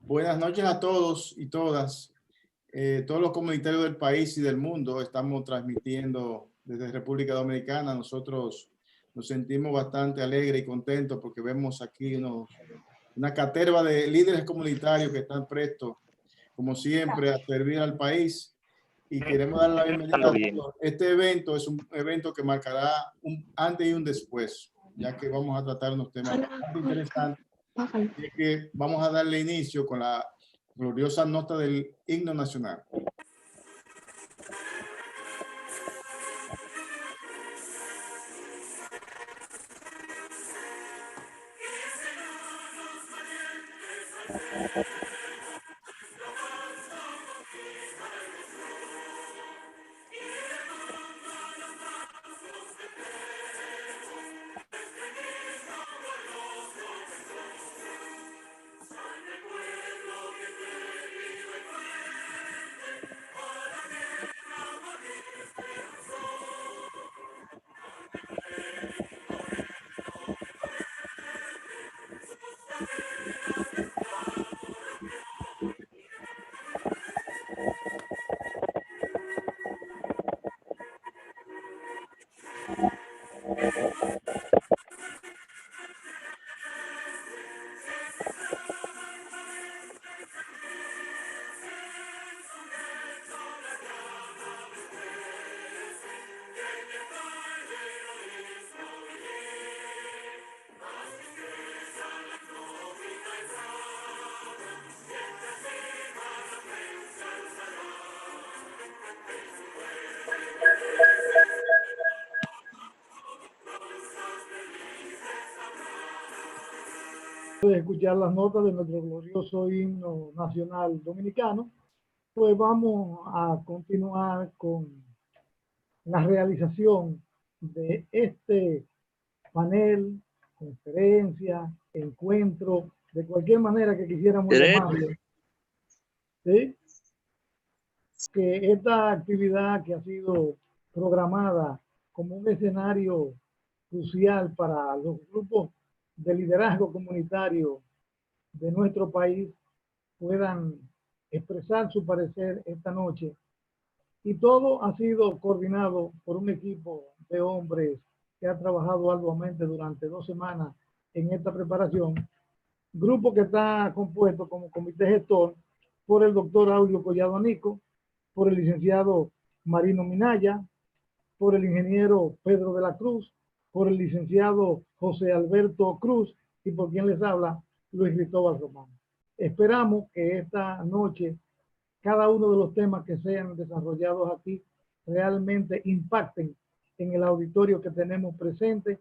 Buenas noches a todos y todas. Todos los comunitarios del país y del mundo estamos transmitiendo desde República Dominicana. Nosotros nos sentimos bastante alegres y contentos porque vemos aquí una caterva de líderes comunitarios que están prestos, como siempre, a servir al país. Y queremos dar la bienvenida a todos. Este evento es un evento que marcará un antes y un después, ya que vamos a tratar unos temas bastante interesantes. Así que vamos a darle inicio con la gloriosa nota del himno nacional. De escuchar las notas de nuestro glorioso himno nacional dominicano, pues vamos a continuar con la realización de este panel, conferencia, encuentro, de cualquier manera que quisiéramos llamarlo. ¿Sí? Que esta actividad que ha sido programada como un escenario crucial para los grupos de liderazgo comunitario de nuestro país puedan expresar su parecer esta noche. Y todo ha sido coordinado por un equipo de hombres que ha trabajado arduamente durante 2 semanas en esta preparación. Grupo que está compuesto como comité gestor por el doctor Aulio Collado Anico, por el licenciado Marino Minaya, por el ingeniero Pedro de la Cruz, por el licenciado José Alberto Cruz y por quien les habla, Luis Cristóbal Román. Esperamos que esta noche cada uno de los temas que sean desarrollados aquí realmente impacten en el auditorio que tenemos presente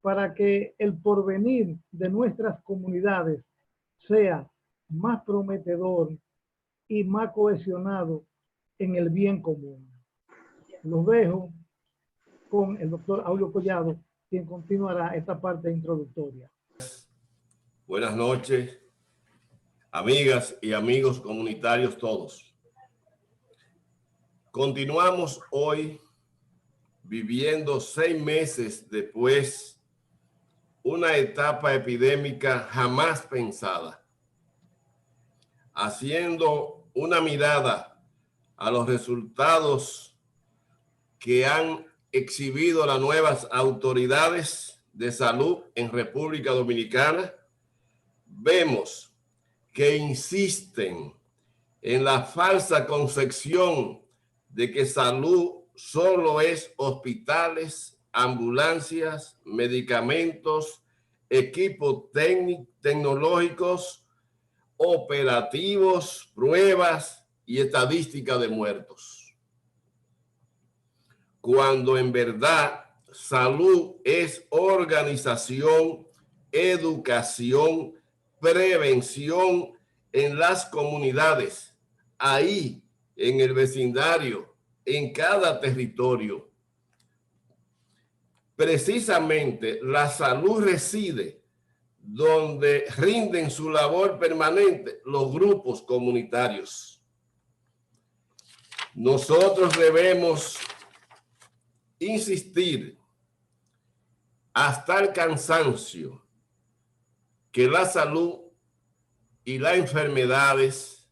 para que el porvenir de nuestras comunidades sea más prometedor y más cohesionado en el bien común. Los dejo con el doctor Aulio Collado, quien continuará esta parte introductoria. Buenas noches, amigas y amigos comunitarios todos. Continuamos hoy viviendo 6 meses después una etapa epidémica jamás pensada, haciendo una mirada a los resultados que han exhibido las nuevas autoridades de salud en República Dominicana. Vemos que insisten en la falsa concepción de que salud solo es hospitales, ambulancias, medicamentos, equipos tecnológicos, operativos, pruebas y estadística de muertos. Cuando en verdad salud es organización, educación, prevención en las comunidades, ahí en el vecindario, en cada territorio. Precisamente la salud reside donde rinden su labor permanente los grupos comunitarios. Nosotros debemos insistir hasta el cansancio que la salud y las enfermedades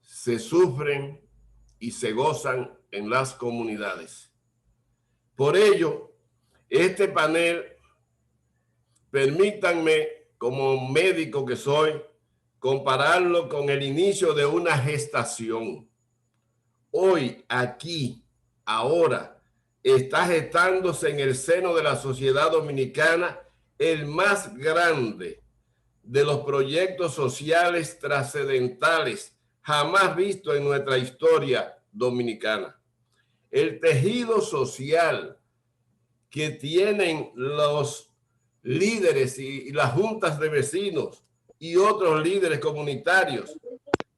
se sufren y se gozan en las comunidades. Por ello, este panel, permítanme, como médico que soy, compararlo con el inicio de una gestación. Hoy, aquí, ahora, está gestándose en el seno de la sociedad dominicana el más grande de los proyectos sociales trascendentales jamás visto en nuestra historia dominicana. El tejido social que tienen los líderes y las juntas de vecinos y otros líderes comunitarios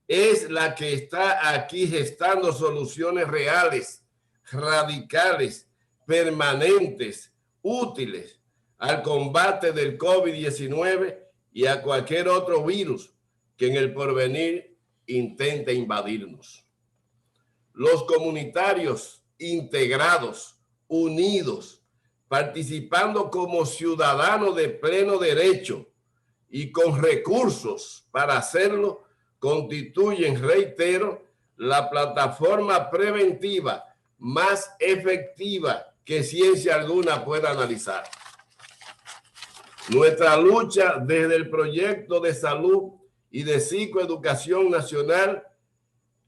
es la que está aquí gestando soluciones reales, radicales, permanentes, útiles al combate del COVID-19 y a cualquier otro virus que en el porvenir intente invadirnos. Los comunitarios integrados, unidos, participando como ciudadanos de pleno derecho y con recursos para hacerlo, constituyen, reitero, la plataforma preventiva más efectiva que ciencia alguna pueda analizar. Nuestra lucha desde el proyecto de salud y de psicoeducación nacional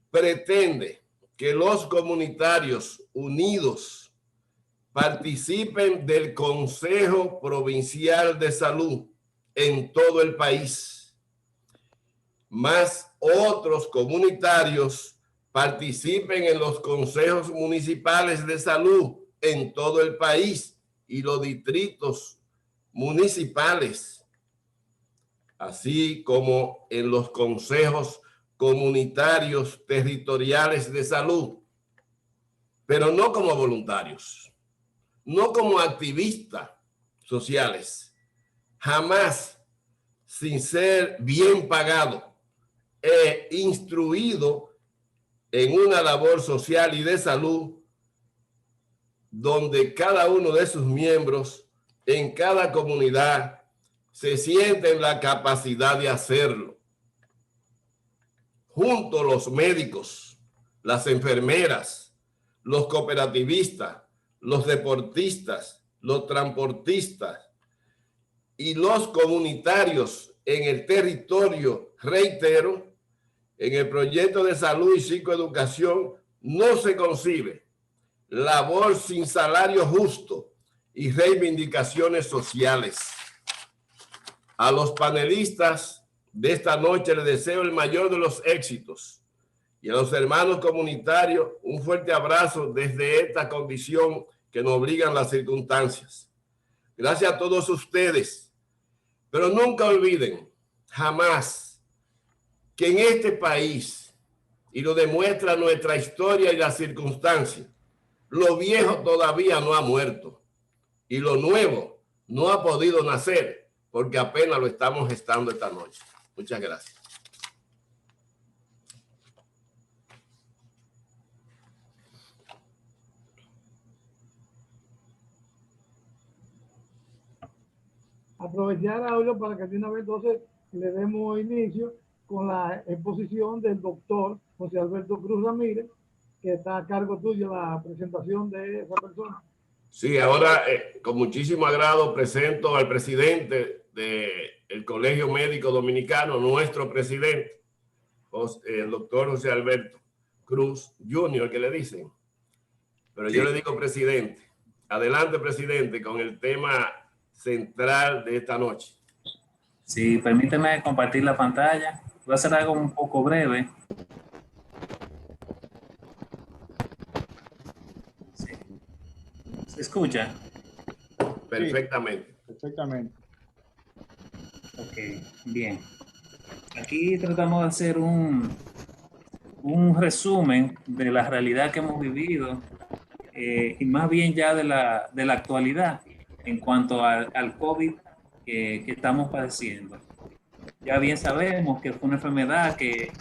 pretende que los comunitarios unidos participen del Consejo Provincial de Salud en todo el país, más otros comunitarios participen en los consejos municipales de salud en todo el país y los distritos municipales, así como en los consejos comunitarios territoriales de salud, pero no como voluntarios, no como activistas sociales, jamás sin ser bien pagado e instruido en una labor social y de salud donde cada uno de sus miembros en cada comunidad se siente en la capacidad de hacerlo. Junto los médicos, las enfermeras, los cooperativistas, los deportistas, los transportistas y los comunitarios en el territorio, reitero, en el proyecto de salud y psicoeducación no se concibe labor sin salario justo y reivindicaciones sociales. A los panelistas de esta noche les deseo el mayor de los éxitos y a los hermanos comunitarios un fuerte abrazo desde esta condición que nos obligan las circunstancias. Gracias a todos ustedes, pero nunca olviden, jamás, que en este país, y lo demuestra nuestra historia y las circunstancias, lo viejo todavía no ha muerto y lo nuevo no ha podido nacer porque apenas lo estamos gestando esta noche. Muchas gracias. Aprovechar ahora para que de una vez entonces le demos inicio con la exposición del doctor José Alberto Cruz Ramírez, que está a cargo tuyo la presentación de esa persona. Sí, ahora con muchísimo agrado presento al presidente del Colegio Médico Dominicano, nuestro presidente, el doctor José Alberto Cruz Jr., que le dicen, pero sí, yo le digo presidente. Adelante, presidente, con el tema central de esta noche. Sí, permíteme compartir la pantalla. Voy a hacer algo un poco breve. Sí. ¿Se escucha? Perfectamente. Sí, perfectamente. Ok, bien. Aquí tratamos de hacer un resumen de la realidad que hemos vivido y más bien ya de la actualidad en cuanto al COVID que estamos padeciendo. Ya bien sabemos que fue una enfermedad que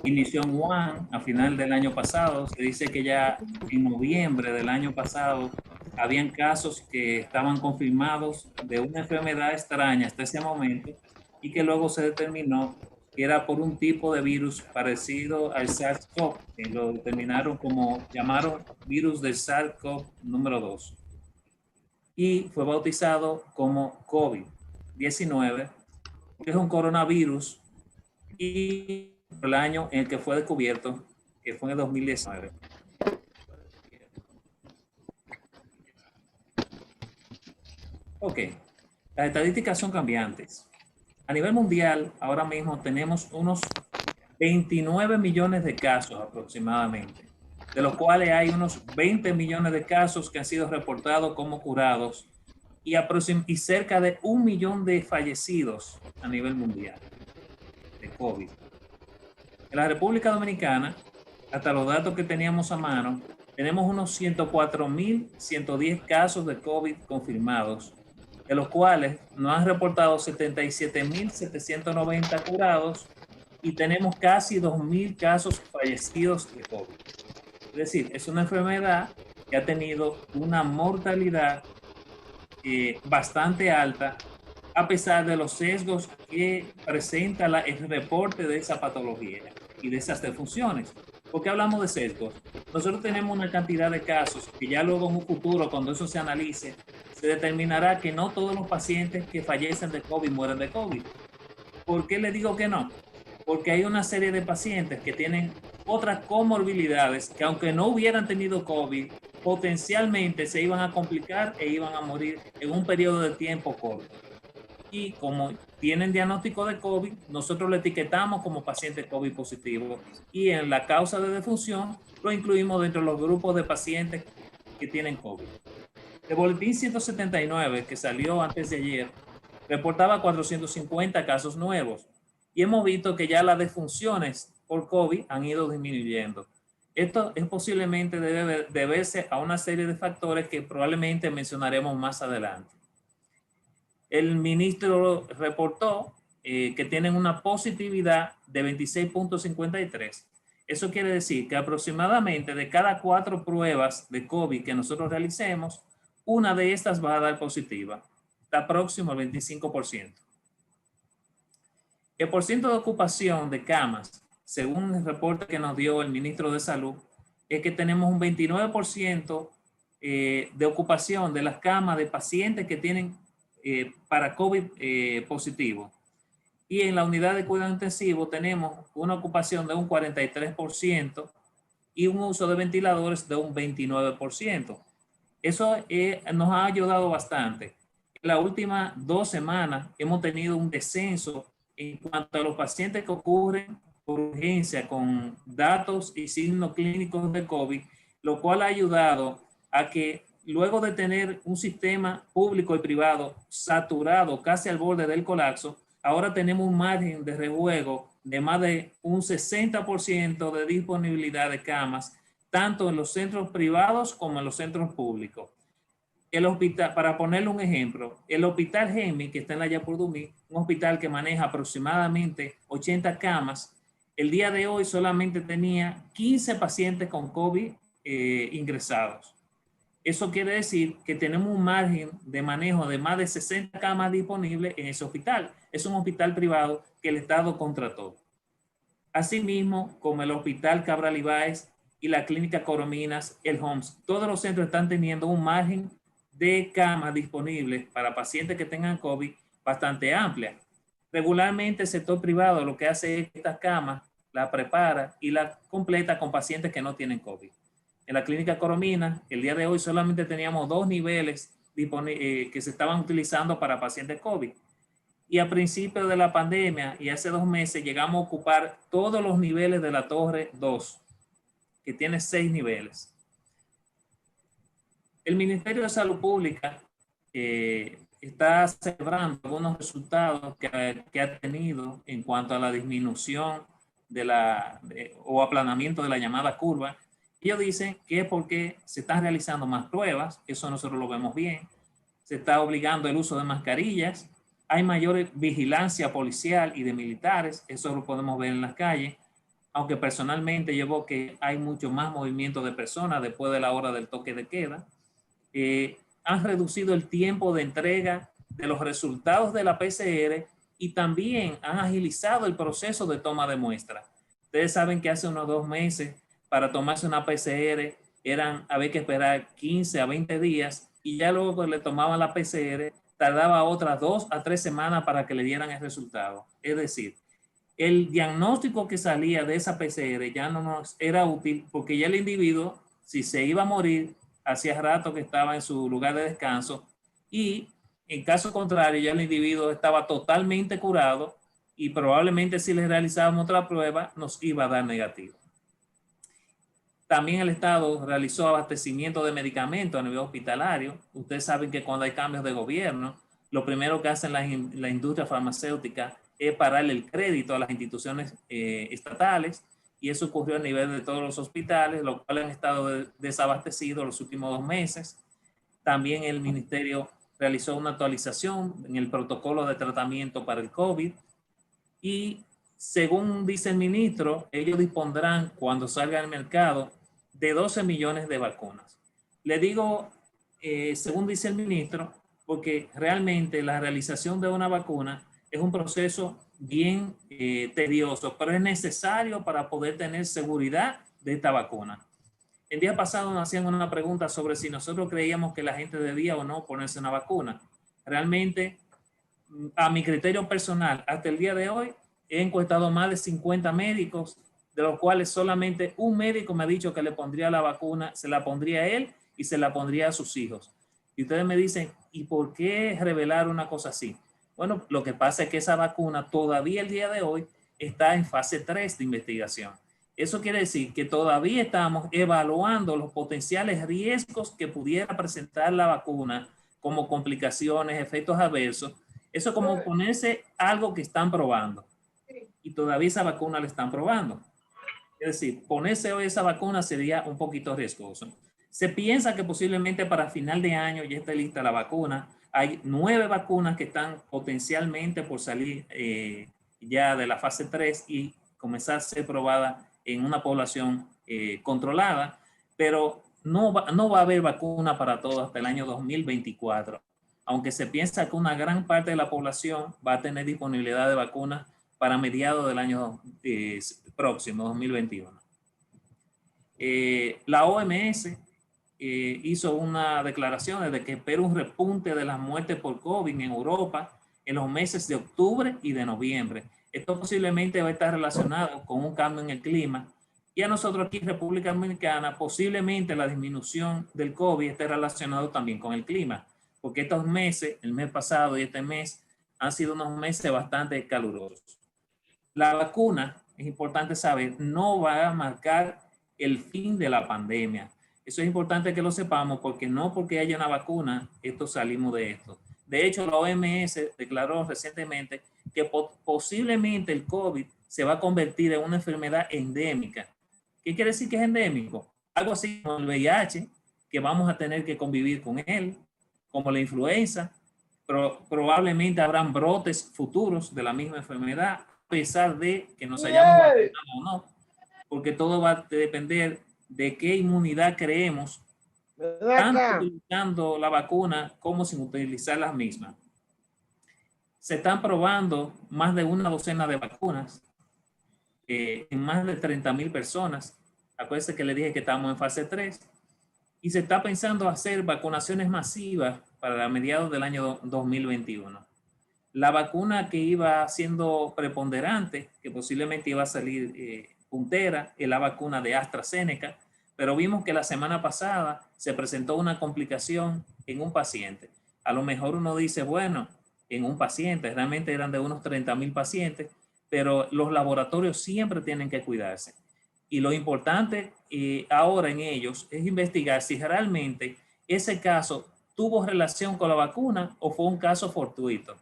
inició en Wuhan a final del año pasado. Se dice que ya en noviembre del año pasado habían casos que estaban confirmados de una enfermedad extraña hasta ese momento y que luego se determinó que era por un tipo de virus parecido al SARS-CoV, que lo determinaron como, llamaron virus del SARS-CoV número 2. Y fue bautizado como COVID-19, que es un coronavirus, y el año en el que fue descubierto, que fue en el 2019. Ok, las estadísticas son cambiantes. A nivel mundial, ahora mismo tenemos unos 29 millones de casos aproximadamente, de los cuales hay unos 20 millones de casos que han sido reportados como curados y cerca de 1 millón de fallecidos a nivel mundial de COVID. En la República Dominicana, hasta los datos que teníamos a mano, tenemos unos 104.110 casos de COVID confirmados, de los cuales nos han reportado 77.790 curados y tenemos casi 2.000 casos fallecidos de COVID. Es decir, es una enfermedad que ha tenido una mortalidad bastante alta, a pesar de los sesgos que presenta el reporte de esa patología y de esas defunciones. ¿Por qué hablamos de sesgos? Nosotros tenemos una cantidad de casos que ya luego en un futuro, cuando eso se analice, se determinará que no todos los pacientes que fallecen de COVID mueren de COVID. ¿Por qué le digo que no? Porque hay una serie de pacientes que tienen otras comorbilidades que, aunque no hubieran tenido COVID, potencialmente se iban a complicar e iban a morir en un periodo de tiempo corto. Y como tienen diagnóstico de COVID, nosotros lo etiquetamos como paciente COVID positivo y en la causa de defunción lo incluimos dentro de los grupos de pacientes que tienen COVID. El boletín 179 que salió antes de ayer reportaba 450 casos nuevos y hemos visto que ya las defunciones por COVID han ido disminuyendo. Esto es posiblemente debe deberse a una serie de factores que probablemente mencionaremos más adelante. El ministro reportó que tienen una positividad de 26.53. Eso quiere decir que aproximadamente de cada 4 pruebas de COVID que nosotros realicemos, una de estas va a dar positiva. Está próximo al 25%. El porcentaje de ocupación de camas, según el reporte que nos dio el ministro de Salud, es que tenemos un 29% de ocupación de las camas de pacientes que tienen para COVID positivo. Y en la unidad de cuidado intensivo tenemos una ocupación de un 43% y un uso de ventiladores de un 29%. Eso nos ha ayudado bastante. En las últimas 2 semanas hemos tenido un descenso en cuanto a los pacientes que ocurren por urgencia con datos y signos clínicos de COVID, lo cual ha ayudado a que luego de tener un sistema público y privado saturado casi al borde del colapso, ahora tenemos un margen de rejuego de más de un 60% de disponibilidad de camas, tanto en los centros privados como en los centros públicos. El hospital, para ponerle un ejemplo, el hospital GEMI, que está en la Yapurdumí, un hospital que maneja aproximadamente 80 camas, el día de hoy solamente tenía 15 pacientes con COVID ingresados. Eso quiere decir que tenemos un margen de manejo de más de 60 camas disponibles en ese hospital. Es un hospital privado que el Estado contrató. Asimismo, como el Hospital Cabral Ibáez y la Clínica Corominas, el HOMS, todos los centros están teniendo un margen de camas disponibles para pacientes que tengan COVID bastante amplia. Regularmente el sector privado lo que hace es que estas camas la prepara y la completa con pacientes que no tienen COVID. En la Clínica Corominas, el día de hoy solamente teníamos 2 niveles que se estaban utilizando para pacientes COVID. Y a principio de la pandemia y hace 2 meses llegamos a ocupar todos los niveles de la Torre 2, que tiene 6 niveles. El Ministerio de Salud Pública está celebrando algunos resultados que ha tenido en cuanto a la disminución o aplanamiento de la llamada curva. Ellos dicen que es porque se están realizando más pruebas, eso nosotros lo vemos bien, se está obligando el uso de mascarillas, hay mayor vigilancia policial y de militares, eso lo podemos ver en las calles, aunque personalmente yo veo que hay mucho más movimiento de personas después de la hora del toque de queda. Han reducido el tiempo de entrega de los resultados de la PCR y también han agilizado el proceso de toma de muestra. Ustedes saben que hace unos 2 meses para tomarse una PCR había que esperar 15 a 20 días y ya luego que le tomaban la PCR tardaba otras 2 a 3 semanas para que le dieran el resultado. Es decir, el diagnóstico que salía de esa PCR ya no nos era útil porque ya el individuo, si se iba a morir, hacía rato que estaba en su lugar de descanso y en caso contrario ya el individuo estaba totalmente curado y probablemente si le realizábamos otra prueba nos iba a dar negativo. También el Estado realizó abastecimiento de medicamentos a nivel hospitalario. Ustedes saben que cuando hay cambios de gobierno, lo primero que hacen la industria farmacéutica es pararle el crédito a las instituciones estatales, y eso ocurrió a nivel de todos los hospitales, los cuales han estado desabastecidos los últimos 2 meses. También el ministerio realizó una actualización en el protocolo de tratamiento para el COVID y según dice el ministro, ellos dispondrán cuando salga al mercado de 12 millones de vacunas. Le digo, según dice el ministro, porque realmente la realización de una vacuna es un proceso bien tedioso, pero es necesario para poder tener seguridad de esta vacuna. El día pasado nos hacían una pregunta sobre si nosotros creíamos que la gente debía o no ponerse una vacuna. Realmente, a mi criterio personal, hasta el día de hoy, he encuestado más de 50 médicos, de los cuales solamente un médico me ha dicho que le pondría la vacuna, se la pondría a él y se la pondría a sus hijos. Y ustedes me dicen, ¿y por qué revelar una cosa así? Bueno, lo que pasa es que esa vacuna todavía el día de hoy está en fase 3 de investigación. Eso quiere decir que todavía estamos evaluando los potenciales riesgos que pudiera presentar la vacuna como complicaciones, efectos adversos. Eso es como ponerse algo que están probando y todavía esa vacuna la están probando. Es decir, ponerse hoy esa vacuna sería un poquito riesgoso. Se piensa que posiblemente para final de año ya esté lista la vacuna. Hay 9 vacunas que están potencialmente por salir ya de la fase 3 y comenzar a ser probadas en una población controlada, pero no va a haber vacuna para todos hasta el año 2024, aunque se piensa que una gran parte de la población va a tener disponibilidad de vacunas para mediados del año próximo, 2021. La OMS hizo una declaración de que espera un repunte de las muertes por COVID en Europa en los meses de octubre y de noviembre. Esto posiblemente va a estar relacionado con un cambio en el clima. Y a nosotros aquí en República Dominicana, posiblemente la disminución del COVID esté relacionado también con el clima, porque estos meses, el mes pasado y este mes, han sido unos meses bastante calurosos. La vacuna, es importante saber, no va a marcar el fin de la pandemia. Eso es importante que lo sepamos porque no porque haya una vacuna, salimos de esto. De hecho, la OMS declaró recientemente que posiblemente el COVID se va a convertir en una enfermedad endémica. ¿Qué quiere decir que es endémico? Algo así como el VIH, que vamos a tener que convivir con él, como la influenza, pero probablemente habrán brotes futuros de la misma enfermedad, a pesar de que nos hayamos vacunado o no, porque todo va a depender de qué inmunidad creemos, tanto utilizando la vacuna como sin utilizar las mismas. Se están probando más de una docena de vacunas en más de 30,000 personas. Acuérdense que les dije que estamos en fase 3 y se está pensando hacer vacunaciones masivas para mediados del año 2021. La vacuna que iba siendo preponderante, que posiblemente iba a salir puntera, es la vacuna de AstraZeneca, pero vimos que la semana pasada se presentó una complicación en un paciente. A lo mejor uno dice, bueno, en un paciente, realmente eran de unos 30,000 pacientes, pero los laboratorios siempre tienen que cuidarse. Y lo importante ahora en ellos es investigar si realmente ese caso tuvo relación con la vacuna o fue un caso fortuito.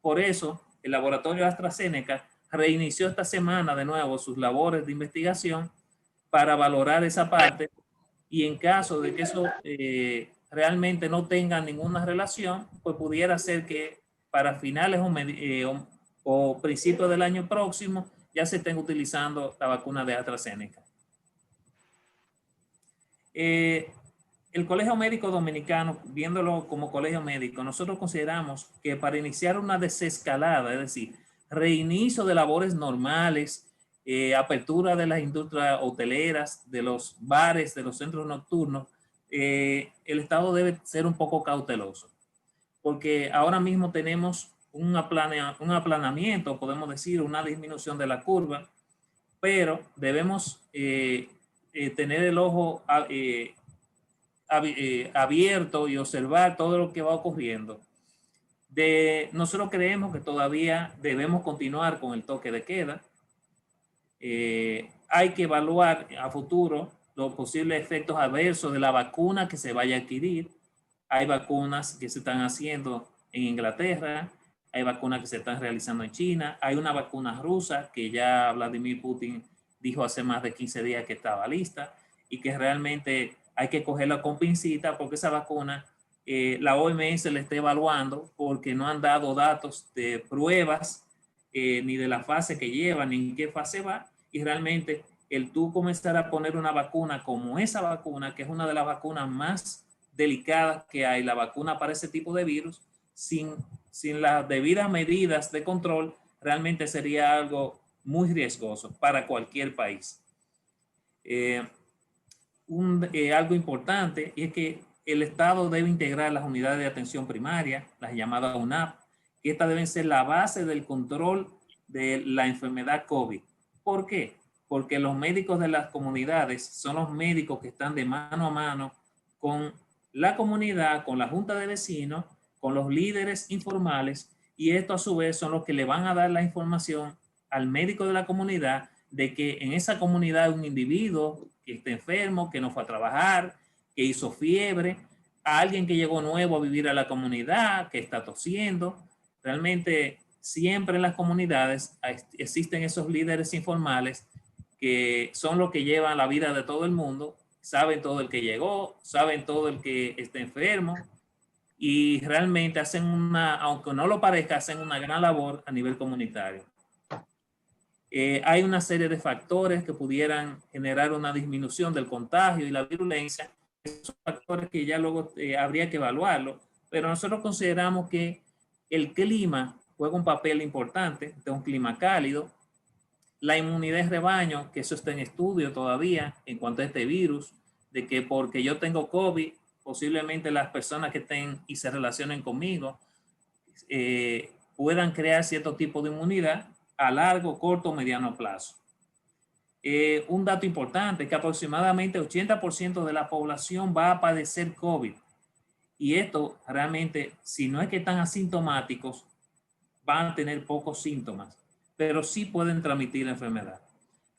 Por eso, el laboratorio AstraZeneca reinició esta semana de nuevo sus labores de investigación para valorar esa parte y en caso de que eso realmente no tenga ninguna relación, pues pudiera ser que para finales o principios del año próximo ya se estén utilizando la vacuna de AstraZeneca. El Colegio Médico Dominicano, viéndolo como colegio médico, nosotros consideramos que para iniciar una desescalada, es decir, reinicio de labores normales, apertura de las industrias hoteleras, de los bares, de los centros nocturnos, el Estado debe ser un poco cauteloso, porque ahora mismo tenemos un aplanamiento, podemos decir, una disminución de la curva, pero debemos tener el ojo abierto y observar todo lo que va ocurriendo. Nosotros creemos que todavía debemos continuar con el toque de queda. Hay que evaluar a futuro los posibles efectos adversos de la vacuna que se vaya a adquirir. Hay vacunas que se están haciendo en Inglaterra, hay vacunas que se están realizando en China, hay una vacuna rusa que ya Vladimir Putin dijo hace más de 15 días que estaba lista y que realmente hay que cogerla con pincita porque esa vacuna la OMS la está evaluando porque no han dado datos de pruebas ni de la fase que lleva ni en qué fase va, y realmente el tú comenzar a poner una vacuna como esa vacuna, que es una de las vacunas más delicadas que hay, la vacuna para ese tipo de virus, sin las debidas medidas de control, realmente sería algo muy riesgoso para cualquier país. Algo importante es que el Estado debe integrar las unidades de atención primaria, las llamadas UNAP, que estas deben ser la base del control de la enfermedad COVID. ¿Por qué? Porque los médicos de las comunidades son los médicos que están de mano a mano con la comunidad, con la junta de vecinos, con los líderes informales, y esto a su vez son los que le van a dar la información al médico de la comunidad de que en esa comunidad hay un individuo que está enfermo, que no fue a trabajar, que hizo fiebre, a alguien que llegó nuevo a vivir a la comunidad, que está tosiendo. Realmente siempre en las comunidades existen esos líderes informales que son los que llevan la vida de todo el mundo, saben todo el que llegó, saben todo el que está enfermo, y realmente hacen aunque no lo parezca, hacen una gran labor a nivel comunitario. Hay una serie de factores que pudieran generar una disminución del contagio y la virulencia. Esos son factores que ya luego habría que evaluarlo, pero nosotros consideramos que el clima juega un papel importante, de un clima cálido, la inmunidad de rebaño, que eso está en estudio todavía en cuanto a este virus, de que porque yo tengo COVID, posiblemente las personas que estén y se relacionen conmigo puedan crear cierto tipo de inmunidad a largo, corto o mediano plazo. Un dato importante es que aproximadamente 80% de la población va a padecer COVID. Y esto realmente, si no es que están asintomáticos, van a tener pocos síntomas, pero sí pueden transmitir la enfermedad.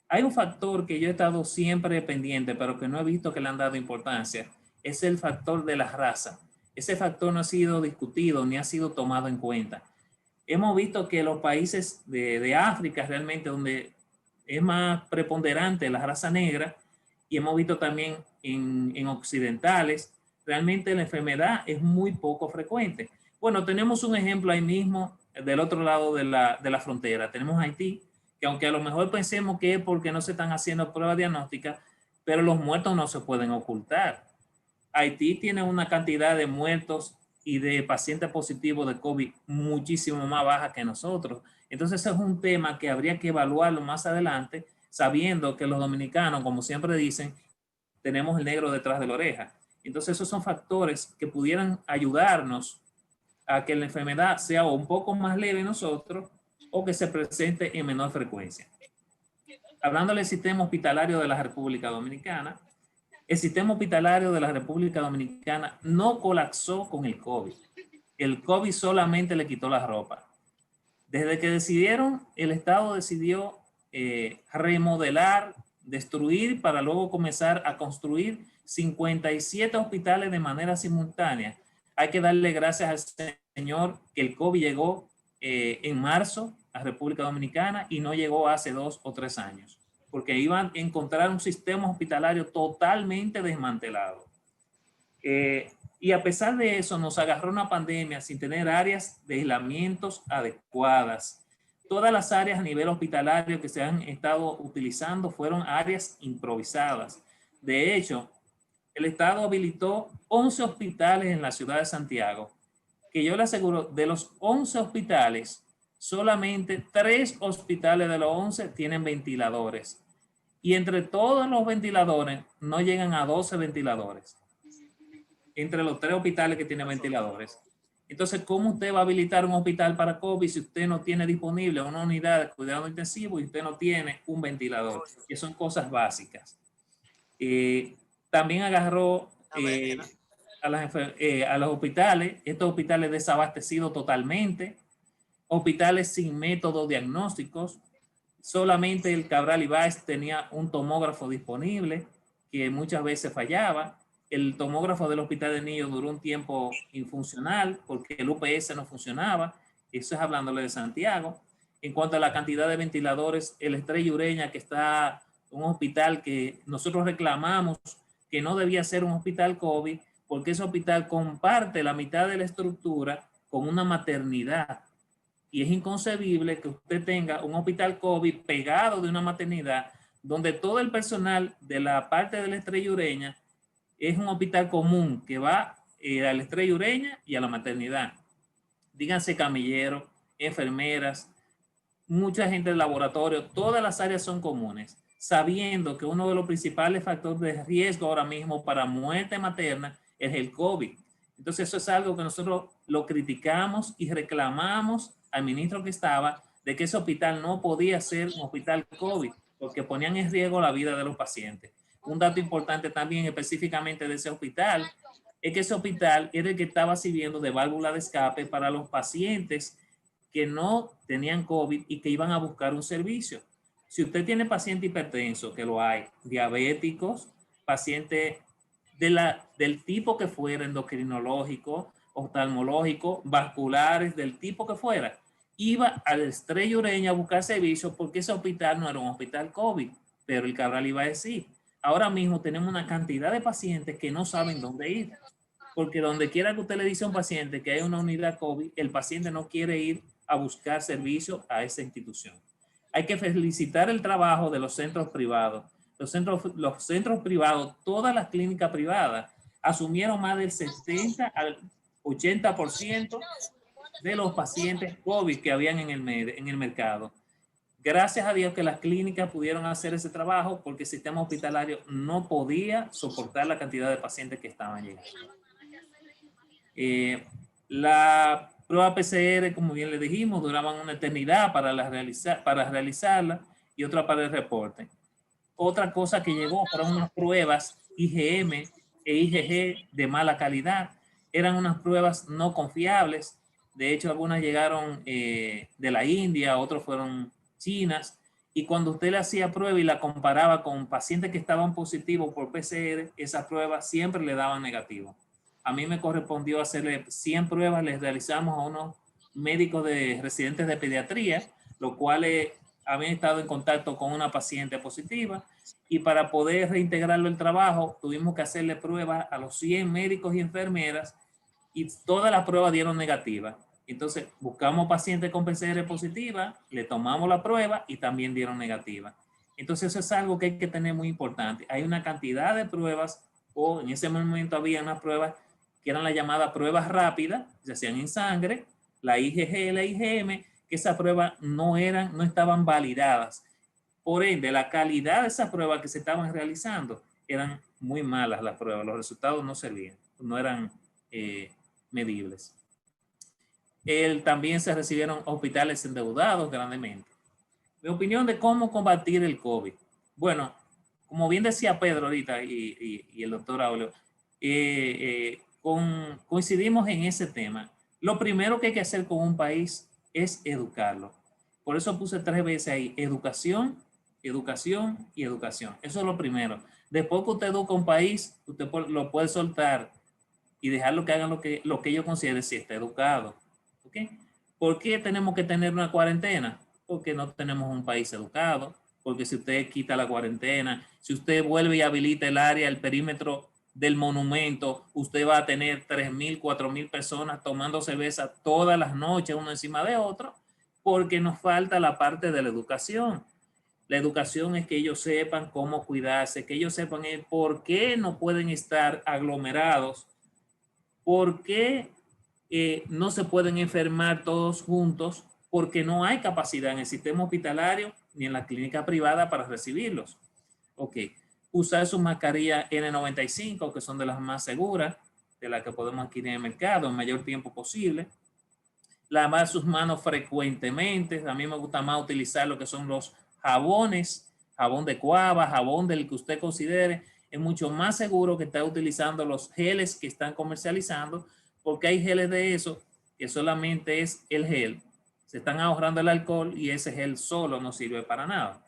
Hay un factor que yo he estado siempre pendiente, pero que no he visto que le han dado importancia, es el factor de la raza. Ese factor no ha sido discutido ni ha sido tomado en cuenta. Hemos visto que los países de África realmente donde es más preponderante la raza negra, y hemos visto también en occidentales, realmente la enfermedad es muy poco frecuente. Bueno, tenemos un ejemplo ahí mismo del otro lado de la frontera. Tenemos Haití, que aunque a lo mejor pensemos que es porque no se están haciendo pruebas diagnósticas, pero los muertos no se pueden ocultar. Haití tiene una cantidad de muertos y de pacientes positivos de COVID muchísimo más baja que nosotros. Entonces, ese es un tema que habría que evaluarlo más adelante, sabiendo que los dominicanos, como siempre dicen, tenemos el negro detrás de la oreja. Entonces, esos son factores que pudieran ayudarnos a que la enfermedad sea un poco más leve en nosotros o que se presente en menor frecuencia. Hablando del sistema hospitalario de la República Dominicana, el sistema hospitalario de la República Dominicana no colapsó con el COVID. El COVID solamente le quitó la ropa. Desde que el Estado decidió remodelar, destruir, para luego comenzar a construir 57 hospitales de manera simultánea. Hay que darle gracias al Señor que el COVID llegó en marzo a República Dominicana y no llegó hace 2 o 3 años, porque iban a encontrar un sistema hospitalario totalmente desmantelado. Y a pesar de eso, nos agarró una pandemia sin tener áreas de aislamientos adecuadas. Todas las áreas a nivel hospitalario que se han estado utilizando fueron áreas improvisadas. De hecho, el Estado habilitó 11 hospitales en la ciudad de Santiago, que yo le aseguro, de los 11 hospitales, solamente 3 hospitales de los 11 tienen ventiladores. Y entre todos los ventiladores no llegan a 12 ventiladores. Entre los 3 hospitales que tienen ventiladores. Entonces, ¿cómo usted va a habilitar un hospital para COVID si usted no tiene disponible una unidad de cuidado intensivo y usted no tiene un ventilador? Que son cosas básicas. También agarró a los hospitales, estos hospitales desabastecidos totalmente, hospitales sin métodos diagnósticos. Solamente el Cabral Ibáez tenía un tomógrafo disponible que muchas veces fallaba. El tomógrafo del Hospital de Niños duró un tiempo infuncional porque el UPS no funcionaba. Eso es hablándole de Santiago. En cuanto a la cantidad de ventiladores, el Estrella Ureña, que está un hospital que nosotros reclamamos que no debía ser un hospital COVID, porque ese hospital comparte la mitad de la estructura con una maternidad. Y es inconcebible que usted tenga un hospital COVID pegado de una maternidad donde todo el personal de la parte de la Estrella Ureña es un hospital común que va a la Estrella Ureña y a la maternidad. Díganse camilleros, enfermeras, mucha gente del laboratorio, todas las áreas son comunes, sabiendo que uno de los principales factores de riesgo ahora mismo para muerte materna es el COVID. Entonces eso es algo que nosotros lo criticamos y reclamamos al ministro que estaba de que ese hospital no podía ser un hospital COVID porque ponían en riesgo la vida de los pacientes. Un dato importante también específicamente de ese hospital es que ese hospital era el que estaba sirviendo de válvula de escape para los pacientes que no tenían COVID y que iban a buscar un servicio. Si usted tiene paciente hipertenso, que lo hay, diabéticos, pacientes del tipo que fuera, endocrinológico, oftalmológico, vasculares, del tipo que fuera, iba a la Estrella Ureña a buscar servicio porque ese hospital no era un hospital COVID, pero el Cabral iba a decir. Ahora mismo tenemos una cantidad de pacientes que no saben dónde ir, porque donde quiera que usted le dice a un paciente que hay una unidad COVID, el paciente no quiere ir a buscar servicio a esa institución. Hay que felicitar el trabajo de los centros privados. Los centros privados, todas las clínicas privadas, asumieron más del 70 al 80% de los pacientes COVID que habían en el mercado. Gracias a Dios que las clínicas pudieron hacer ese trabajo porque el sistema hospitalario no podía soportar la cantidad de pacientes que estaban llegando. La prueba PCR, como bien le dijimos, duraban una eternidad para realizarla y otra para el reporte. Otra cosa que llegó fueron unas pruebas IgM e IgG de mala calidad. Eran unas pruebas no confiables. De hecho, algunas llegaron de la India, otras fueron chinas. Y cuando usted le hacía prueba y la comparaba con pacientes que estaban positivos por PCR, esas pruebas siempre le daban negativo. A mí me correspondió hacerle 100 pruebas, les realizamos a unos médicos de residentes de pediatría, los cuales habían estado en contacto con una paciente positiva y para poder reintegrarlo al trabajo tuvimos que hacerle pruebas a los 100 médicos y enfermeras y todas las pruebas dieron negativas. Entonces buscamos pacientes con PCR positiva, le tomamos la prueba y también dieron negativa. Entonces eso es algo que hay que tener muy importante. Hay una cantidad de pruebas o en ese momento había unas pruebas que eran las llamadas pruebas rápidas, se hacían en sangre, la IgG, la IgM, que esas pruebas no estaban validadas. Por ende, la calidad de esas pruebas que se estaban realizando eran muy malas las pruebas, los resultados no servían, no eran medibles. También se recibieron hospitales endeudados grandemente. Mi opinión de cómo combatir el COVID. Bueno, como bien decía Pedro ahorita y el doctor Aulio, coincidimos en ese tema. Lo primero que hay que hacer con un país es educarlo. Por eso puse 3 veces ahí, educación, educación y educación. Eso es lo primero. Después que usted educa un país, usted lo puede soltar y dejarlo que hagan lo que ellos consideren si está educado. ¿Okay? ¿Por qué tenemos que tener una cuarentena? Porque no tenemos un país educado. Porque si usted quita la cuarentena, si usted vuelve y habilita el área, el perímetro del monumento, usted va a tener 3,000, 4,000 personas tomando cerveza todas las noches, uno encima de otro, porque nos falta la parte de la educación. La educación es que ellos sepan cómo cuidarse, que ellos sepan por qué no pueden estar aglomerados, por qué no se pueden enfermar todos juntos, porque no hay capacidad en el sistema hospitalario ni en la clínica privada para recibirlos. Ok, usar sus mascarillas N95, que son de las más seguras, de las que podemos adquirir en el mercado en mayor tiempo posible. Lavar sus manos frecuentemente. A mí me gusta más utilizar lo que son los jabones, jabón de cuava, jabón del que usted considere. Es mucho más seguro que estar utilizando los geles que están comercializando, porque hay geles de eso que solamente es el gel. Se están ahorrando el alcohol y ese gel solo no sirve para nada.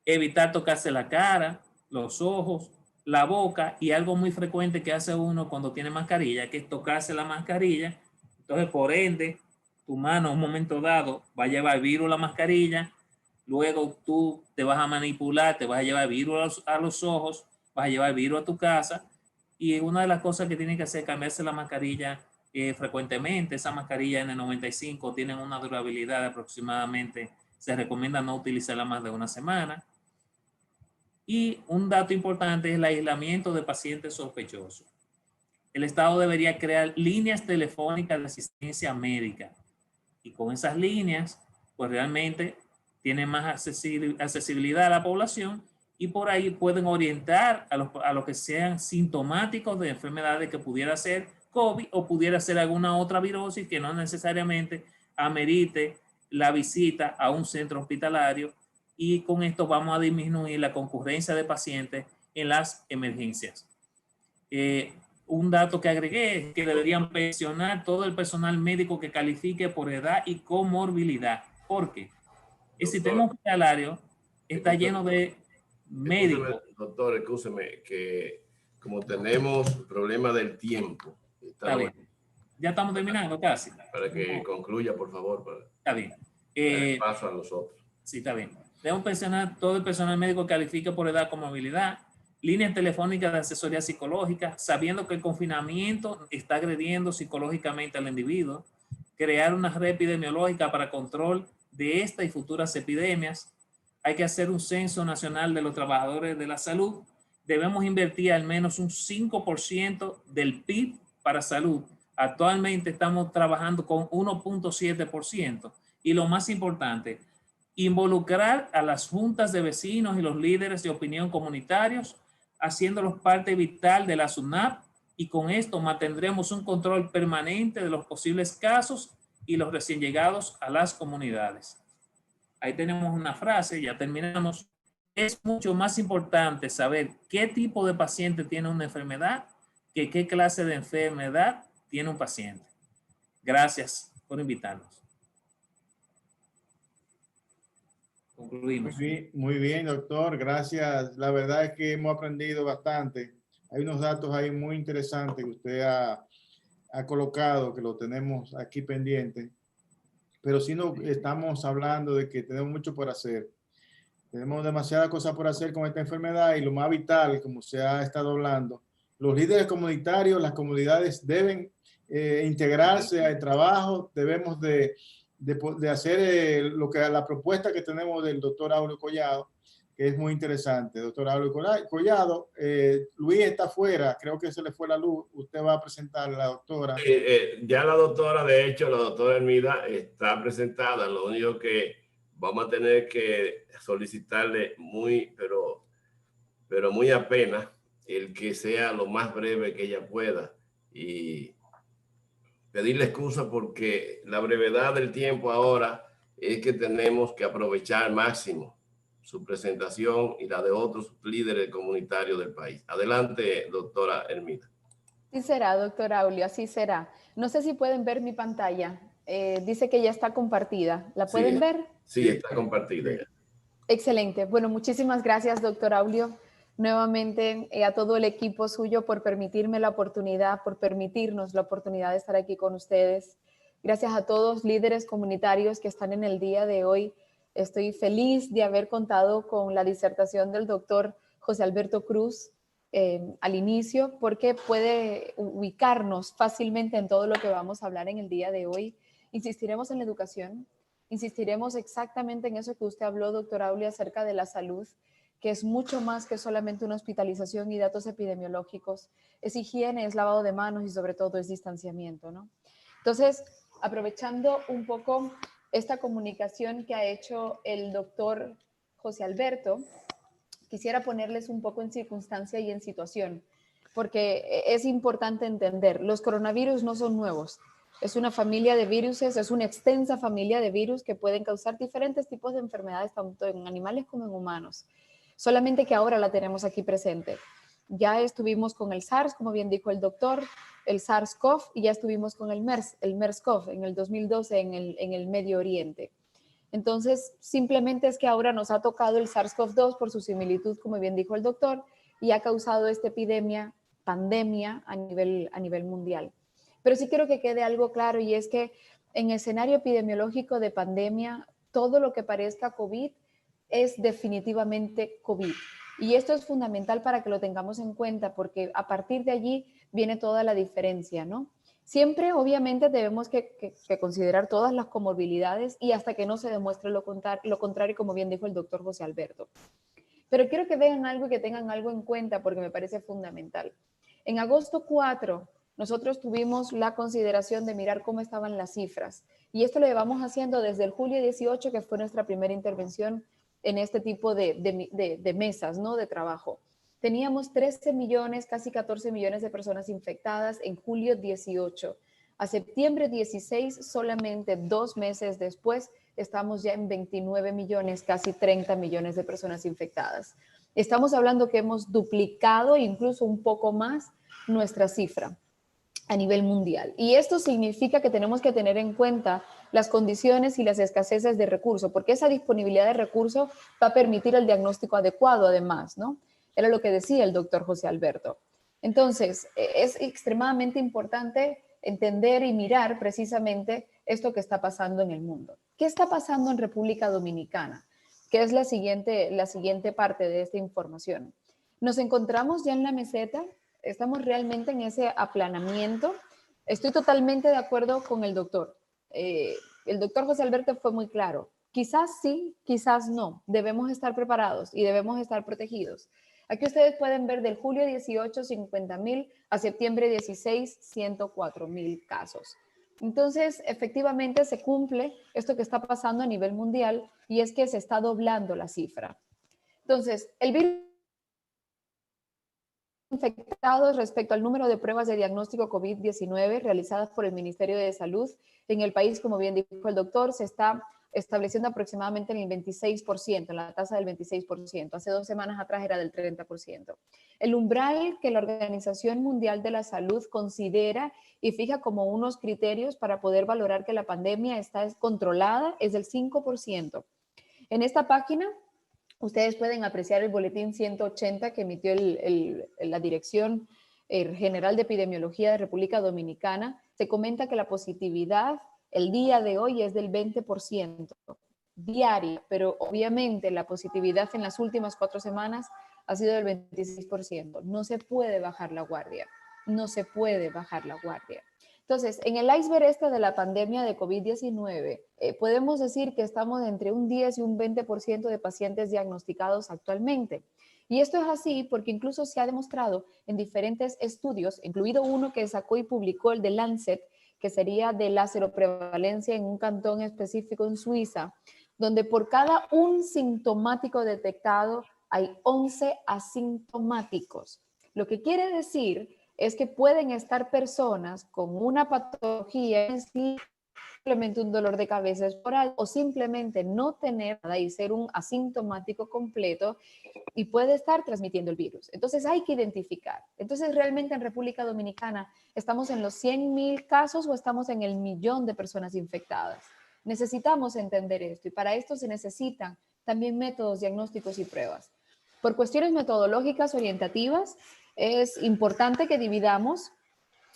Evitar tocarse la cara, los ojos, la boca, y algo muy frecuente que hace uno cuando tiene mascarilla, que es tocarse la mascarilla. Entonces, por ende, tu mano en un momento dado va a llevar virus a la mascarilla, luego tú te vas a manipular, te vas a llevar virus a los ojos, vas a llevar virus a tu casa, y una de las cosas que tienen que hacer es cambiarse la mascarilla frecuentemente. Esa mascarilla N95 tienen una durabilidad de aproximadamente, se recomienda no utilizarla más de una semana. Y un dato importante es el aislamiento de pacientes sospechosos. El Estado debería crear líneas telefónicas de asistencia médica, y con esas líneas, pues realmente tienen más accesibilidad a la población, y por ahí pueden orientar a los que sean sintomáticos de enfermedades que pudiera ser COVID o pudiera ser alguna otra virosis que no necesariamente amerite la visita a un centro hospitalario, y con esto vamos a disminuir la concurrencia de pacientes en las emergencias. Un dato que agregué es que deberían pensionar todo el personal médico que califique por edad y comorbilidad, porque el sistema hospitalario está lleno de médicos. Doctor, escúcheme, que como tenemos problema del tiempo, Está bien. Ya estamos terminando casi. Para que concluya, por favor. Está bien. Paso a los otros. Sí, está bien. Debemos pensionar todo el personal médico que califique por edad con movilidad, líneas telefónicas de asesoría psicológica, sabiendo que el confinamiento está agrediendo psicológicamente al individuo, crear una red epidemiológica para control de esta y futuras epidemias. Hay que hacer un censo nacional de los trabajadores de la salud. Debemos invertir al menos un 5% del PIB para salud. Actualmente estamos trabajando con 1.7%. Y lo más importante, involucrar a las juntas de vecinos y los líderes de opinión comunitarios, haciéndolos parte vital de la SUNAP, y con esto mantendremos un control permanente de los posibles casos y los recién llegados a las comunidades. Ahí tenemos una frase, ya terminamos. Es mucho más importante saber qué tipo de paciente tiene una enfermedad que qué clase de enfermedad tiene un paciente. Gracias por invitarnos. Concluimos. Muy bien, doctor. Gracias. La verdad es que hemos aprendido bastante. Hay unos datos ahí muy interesantes que usted ha colocado, que lo tenemos aquí pendiente. Pero sí no estamos hablando de que tenemos mucho por hacer. Tenemos demasiadas cosas por hacer con esta enfermedad, y lo más vital, como se ha estado hablando, los líderes comunitarios, las comunidades deben integrarse al trabajo. Debemos de hacer lo que la propuesta que tenemos del doctor Aurelio Collado, que es muy interesante. Doctor Aurelio Collado, Luis está afuera, creo que se le fue la luz. Usted va a presentar a la doctora. Ya la doctora, de hecho, la doctora Hermida está presentada. Lo único que vamos a tener que solicitarle pero muy apenas, el que sea lo más breve que ella pueda, y pedirle excusa porque la brevedad del tiempo ahora es que tenemos que aprovechar al máximo su presentación y la de otros líderes comunitarios del país. Adelante, doctora Hermida. Así será, doctor Aurelio, así será. No sé si pueden ver mi pantalla. Dice que ya está compartida. ¿La pueden ver? Sí, está compartida ya. Excelente. Bueno, muchísimas gracias, doctor Aurelio. Nuevamente a todo el equipo suyo por permitirme la oportunidad, por permitirnos la oportunidad de estar aquí con ustedes. Gracias a todos líderes comunitarios que están en el día de hoy. Estoy feliz de haber contado con la disertación del doctor José Alberto Cruz al inicio, porque puede ubicarnos fácilmente en todo lo que vamos a hablar en el día de hoy. Insistiremos en la educación, insistiremos exactamente en eso que usted habló, doctor Aurelio, acerca de la salud, que es mucho más que solamente una hospitalización y datos epidemiológicos. Es higiene, es lavado de manos y sobre todo es distanciamiento, ¿no? Entonces, aprovechando un poco esta comunicación que ha hecho el doctor José Alberto, quisiera ponerles un poco en circunstancia y en situación, porque es importante entender, los coronavirus no son nuevos. Es una familia de viruses, es una extensa familia de virus que pueden causar diferentes tipos de enfermedades, tanto en animales como en humanos. Solamente que ahora la tenemos aquí presente. Ya estuvimos con el SARS, como bien dijo el doctor, el SARS-CoV, y ya estuvimos con el MERS-CoV en el 2012 en el Medio Oriente. Entonces, simplemente es que ahora nos ha tocado el SARS-CoV-2 por su similitud, como bien dijo el doctor, y ha causado esta epidemia, pandemia a nivel mundial. Pero sí quiero que quede algo claro, y es que en escenario epidemiológico de pandemia, todo lo que parezca COVID es definitivamente COVID. Y esto es fundamental para que lo tengamos en cuenta, porque a partir de allí viene toda la diferencia, ¿no? Siempre, obviamente, debemos que considerar todas las comorbilidades y hasta que no se demuestre lo contrario, como bien dijo el doctor José Alberto. Pero quiero que vean algo y que tengan algo en cuenta porque me parece fundamental. En agosto 4, nosotros tuvimos la consideración de mirar cómo estaban las cifras. Y esto lo llevamos haciendo desde el julio 18, que fue nuestra primera intervención en este tipo de mesas, ¿no? De trabajo. Teníamos 13 millones, casi 14 millones de personas infectadas en julio 18. A septiembre 16, solamente 2 meses después, estamos ya en 29 millones, casi 30 millones de personas infectadas. Estamos hablando que hemos duplicado, incluso un poco más, nuestra cifra a nivel mundial. Y esto significa que tenemos que tener en cuenta las condiciones y las escaseces de recursos, porque esa disponibilidad de recursos va a permitir el diagnóstico adecuado además, ¿no? Era lo que decía el doctor José Alberto. Entonces, es extremadamente importante entender y mirar precisamente esto que está pasando en el mundo. ¿Qué está pasando en República Dominicana? Que es la siguiente parte de esta información. Nos encontramos ya en la meseta, estamos realmente en ese aplanamiento. Estoy totalmente de acuerdo con el doctor. El doctor José Alberto fue muy claro. Quizás sí, quizás no. Debemos estar preparados y debemos estar protegidos. Aquí ustedes pueden ver del julio 18, 50,000 a septiembre 16, 104,000 casos. Entonces, efectivamente se cumple esto que está pasando a nivel mundial y es que se está doblando la cifra. Entonces, el virus infectados respecto al número de pruebas de diagnóstico COVID-19 realizadas por el Ministerio de Salud en el país, como bien dijo el doctor, se está estableciendo aproximadamente en el 26%, en la tasa del 26%. Hace 2 semanas atrás era del 30%. El umbral que la Organización Mundial de la Salud considera y fija como unos criterios para poder valorar que la pandemia está controlada es del 5%. En esta página ustedes pueden apreciar el boletín 180 que emitió la Dirección General de Epidemiología de República Dominicana. Se comenta que la positividad el día de hoy es del 20% diaria, pero obviamente la positividad en las últimas 4 semanas ha sido del 26%. No se puede bajar la guardia, no se puede bajar la guardia. Entonces, en el iceberg este de la pandemia de COVID-19, podemos decir que estamos entre un 10 y un 20% de pacientes diagnosticados actualmente. Y esto es así porque incluso se ha demostrado en diferentes estudios, incluido uno que sacó y publicó el de Lancet, que sería de la seroprevalencia en un cantón específico en Suiza, donde por cada un sintomático detectado hay 11 asintomáticos. Lo que quiere decir es que pueden estar personas con una patología, simplemente un dolor de cabeza esporádico o simplemente no tener nada y ser un asintomático completo y puede estar transmitiendo el virus. Entonces hay que identificar. Entonces realmente en República Dominicana estamos en los 100,000 casos o estamos en el 1,000,000 de personas infectadas. Necesitamos entender esto y para esto se necesitan también métodos diagnósticos y pruebas. Por cuestiones metodológicas orientativas, es importante que dividamos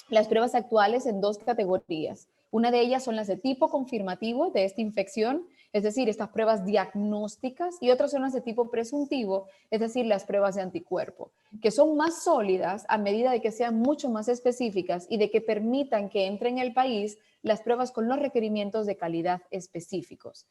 las pruebas actuales en 2 categorías. Una de ellas son las de tipo confirmativo de esta infección, es decir, estas pruebas diagnósticas, y otras son las de tipo presuntivo, es decir, las pruebas de anticuerpo, que son más sólidas a medida de que sean mucho más específicas y de que permitan que entren en el país las pruebas con los requerimientos de calidad específicos.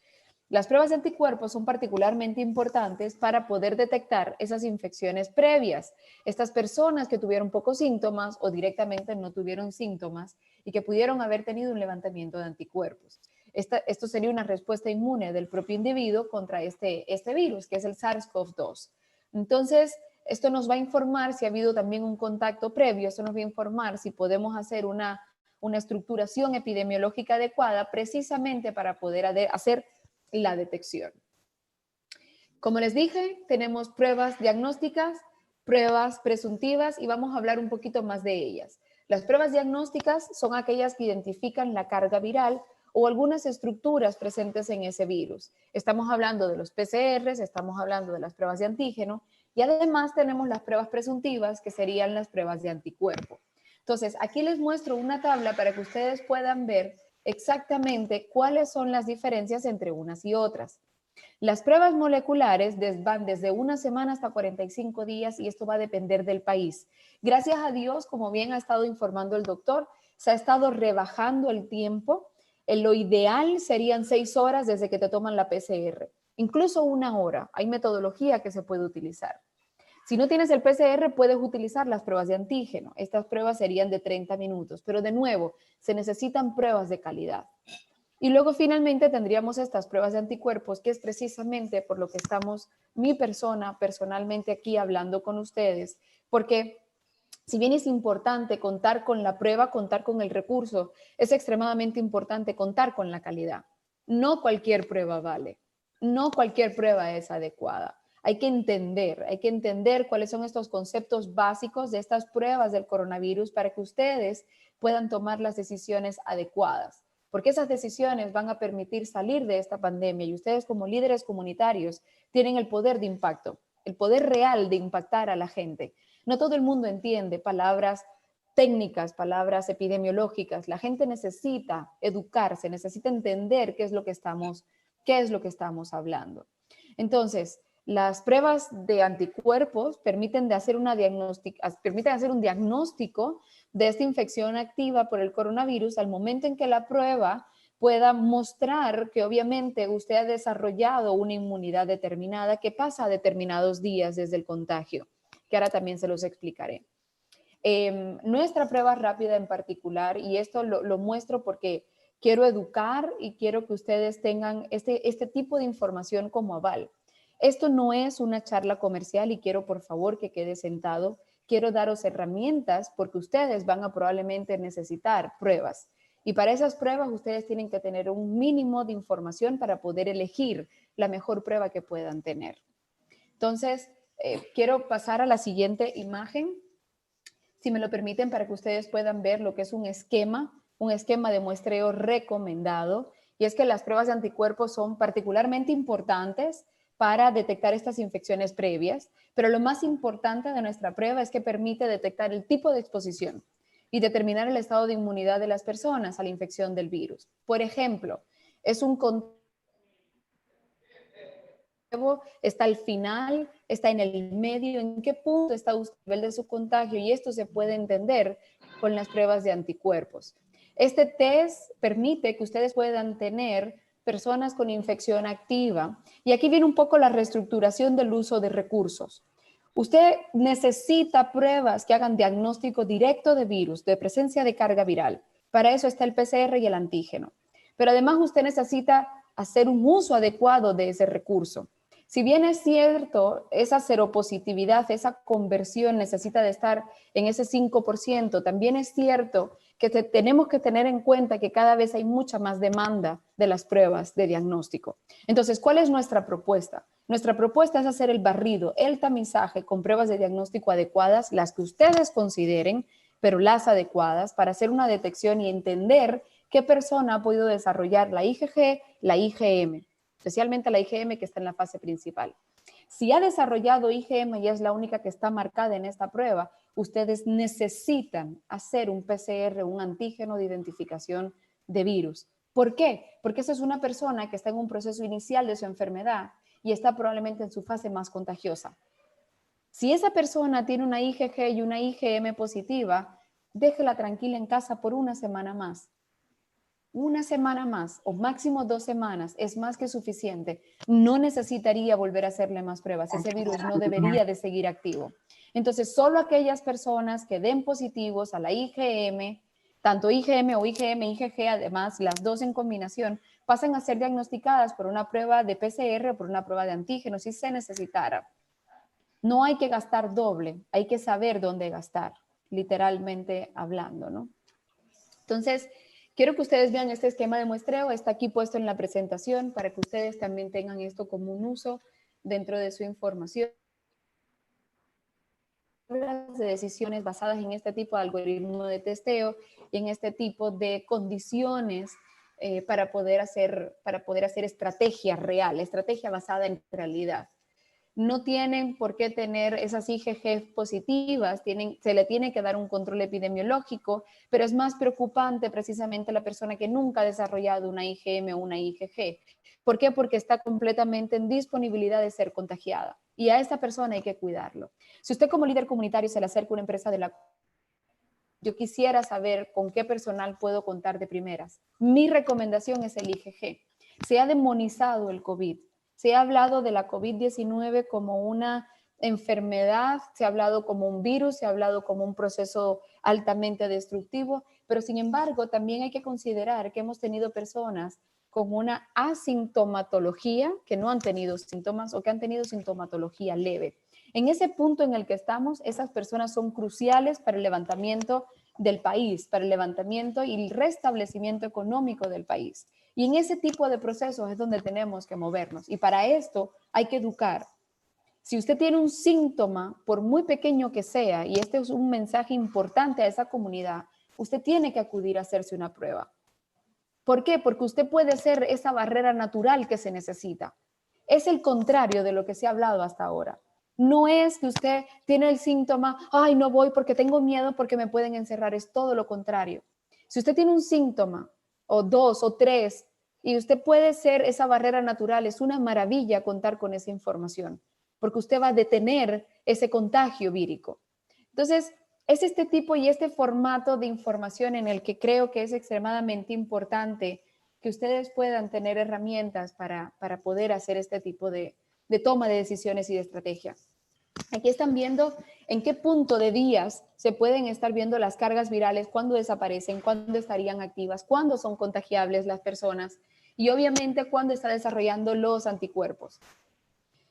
Las pruebas de anticuerpos son particularmente importantes para poder detectar esas infecciones previas. Estas personas que tuvieron pocos síntomas o directamente no tuvieron síntomas y que pudieron haber tenido un levantamiento de anticuerpos. Esto sería una respuesta inmune del propio individuo contra este virus, que es el SARS-CoV-2. Entonces, esto nos va a informar si ha habido también un contacto previo, esto nos va a informar si podemos hacer una estructuración epidemiológica adecuada precisamente para poder hacer la detección. Como les dije, tenemos pruebas diagnósticas, pruebas presuntivas y vamos a hablar un poquito más de ellas. Las pruebas diagnósticas son aquellas que identifican la carga viral o algunas estructuras presentes en ese virus. Estamos hablando de los PCRs, estamos hablando de las pruebas de antígeno y además tenemos las pruebas presuntivas que serían las pruebas de anticuerpo. Entonces, aquí les muestro una tabla para que ustedes puedan ver exactamente cuáles son las diferencias entre unas y otras. Las pruebas moleculares van desde una semana hasta 45 días y esto va a depender del país. Gracias a Dios, como bien ha estado informando el doctor, se ha estado rebajando el tiempo. Lo ideal serían 6 horas desde que te toman la PCR, incluso 1 hora. Hay metodología que se puede utilizar. Si no tienes el PCR, puedes utilizar las pruebas de antígeno. Estas pruebas serían de 30 minutos, pero de nuevo, se necesitan pruebas de calidad. Y luego finalmente tendríamos estas pruebas de anticuerpos, que es precisamente por lo que estamos mi persona personalmente aquí hablando con ustedes, porque si bien es importante contar con la prueba, contar con el recurso, es extremadamente importante contar con la calidad. No cualquier prueba vale, no cualquier prueba es adecuada. Hay que entender cuáles son estos conceptos básicos de estas pruebas del coronavirus para que ustedes puedan tomar las decisiones adecuadas, porque esas decisiones van a permitir salir de esta pandemia y ustedes como líderes comunitarios tienen el poder de impacto, el poder real de impactar a la gente. No todo el mundo entiende palabras técnicas, palabras epidemiológicas. La gente necesita educarse, necesita entender qué es lo que estamos hablando. Entonces, las pruebas de anticuerpos permiten hacer un diagnóstico de esta infección activa por el coronavirus al momento en que la prueba pueda mostrar que obviamente usted ha desarrollado una inmunidad determinada que pasa a determinados días desde el contagio, que ahora también se los explicaré. Nuestra prueba rápida en particular, y esto lo muestro porque quiero educar y quiero que ustedes tengan este tipo de información como aval. Esto no es una charla comercial y quiero por favor que quede sentado. Quiero daros herramientas porque ustedes van a probablemente necesitar pruebas. Y para esas pruebas ustedes tienen que tener un mínimo de información para poder elegir la mejor prueba que puedan tener. Entonces, quiero pasar a la siguiente imagen, si me lo permiten, para que ustedes puedan ver lo que es un esquema de muestreo recomendado. Y es que las pruebas de anticuerpos son particularmente importantes para detectar estas infecciones previas, pero lo más importante de nuestra prueba es que permite detectar el tipo de exposición y determinar el estado de inmunidad de las personas a la infección del virus. Por ejemplo, es un está al final, está en el medio, en qué punto está usted a nivel de su contagio, y esto se puede entender con las pruebas de anticuerpos. Este test permite que ustedes puedan tener personas con infección activa, y aquí viene un poco la reestructuración del uso de recursos. Usted necesita pruebas que hagan diagnóstico directo de virus, de presencia de carga viral. Para eso está el PCR y el antígeno. Pero además usted necesita hacer un uso adecuado de ese recurso. Si bien es cierto, esa seropositividad, esa conversión necesita de estar en ese 5%, también es cierto que tenemos que tener en cuenta que cada vez hay mucha más demanda de las pruebas de diagnóstico. Entonces, ¿cuál es nuestra propuesta? Nuestra propuesta es hacer el barrido, el tamizaje con pruebas de diagnóstico adecuadas, las que ustedes consideren, pero las adecuadas para hacer una detección y entender qué persona ha podido desarrollar la IgG, la IgM, especialmente la IgM que está en la fase principal. Si ha desarrollado IgM y es la única que está marcada en esta prueba, ustedes necesitan hacer un PCR, un antígeno de identificación de virus. ¿Por qué? Porque esa es una persona que está en un proceso inicial de su enfermedad y está probablemente en su fase más contagiosa. Si esa persona tiene una IgG y una IgM positiva, déjela tranquila en casa por 1 semana más. una semana más o máximo 2 semanas es más que suficiente. No necesitaría volver a hacerle más pruebas. Ese virus no debería de seguir activo. Entonces, solo aquellas personas que den positivos a la IgM, tanto IgM o IgM, IgG, además las dos en combinación, pasan a ser diagnosticadas por una prueba de PCR o por una prueba de antígenos si se necesitara. No hay que gastar doble, hay que saber dónde gastar, literalmente hablando, ¿no? Entonces, quiero que ustedes vean este esquema de muestreo, está aquí puesto en la presentación para que ustedes también tengan esto como un uso dentro de su información. De decisiones basadas en este tipo de algoritmo de testeo y en este tipo de condiciones para poder hacer estrategia real, estrategia basada en realidad. No tienen por qué tener esas IgG positivas, se le tiene que dar un control epidemiológico, pero es más preocupante precisamente la persona que nunca ha desarrollado una IgM o una IgG. ¿Por qué? Porque está completamente en disponibilidad de ser contagiada y a esta persona hay que cuidarlo. Si usted como líder comunitario se le acerca a una empresa de la... Yo quisiera saber con qué personal puedo contar de primeras. Mi recomendación es el IgG. Se ha demonizado el COVID. Se ha hablado de la COVID-19 como una enfermedad, se ha hablado como un virus, se ha hablado como un proceso altamente destructivo, pero sin embargo también hay que considerar que hemos tenido personas con una asintomatología, que no han tenido síntomas o que han tenido sintomatología leve. En ese punto en el que estamos, esas personas son cruciales para el levantamiento del país, para el levantamiento y el restablecimiento económico del país. Y en ese tipo de procesos es donde tenemos que movernos. Y para esto hay que educar. Si usted tiene un síntoma, por muy pequeño que sea, y este es un mensaje importante a esa comunidad, usted tiene que acudir a hacerse una prueba. ¿Por qué? Porque usted puede ser esa barrera natural que se necesita. Es el contrario de lo que se ha hablado hasta ahora. No es que usted tiene el síntoma, ay, no voy porque tengo miedo porque me pueden encerrar. Es todo lo contrario. Si usted tiene un síntoma, o 2 o 3, y usted puede ser esa barrera natural, es una maravilla contar con esa información, porque usted va a detener ese contagio vírico. Entonces, es este tipo y este formato de información en el que creo que es extremadamente importante que ustedes puedan tener herramientas para poder hacer este tipo de toma de decisiones y de estrategia. Aquí están viendo en qué punto de días se pueden estar viendo las cargas virales, cuándo desaparecen, cuándo estarían activas, cuándo son contagiables las personas y obviamente cuándo está desarrollando los anticuerpos.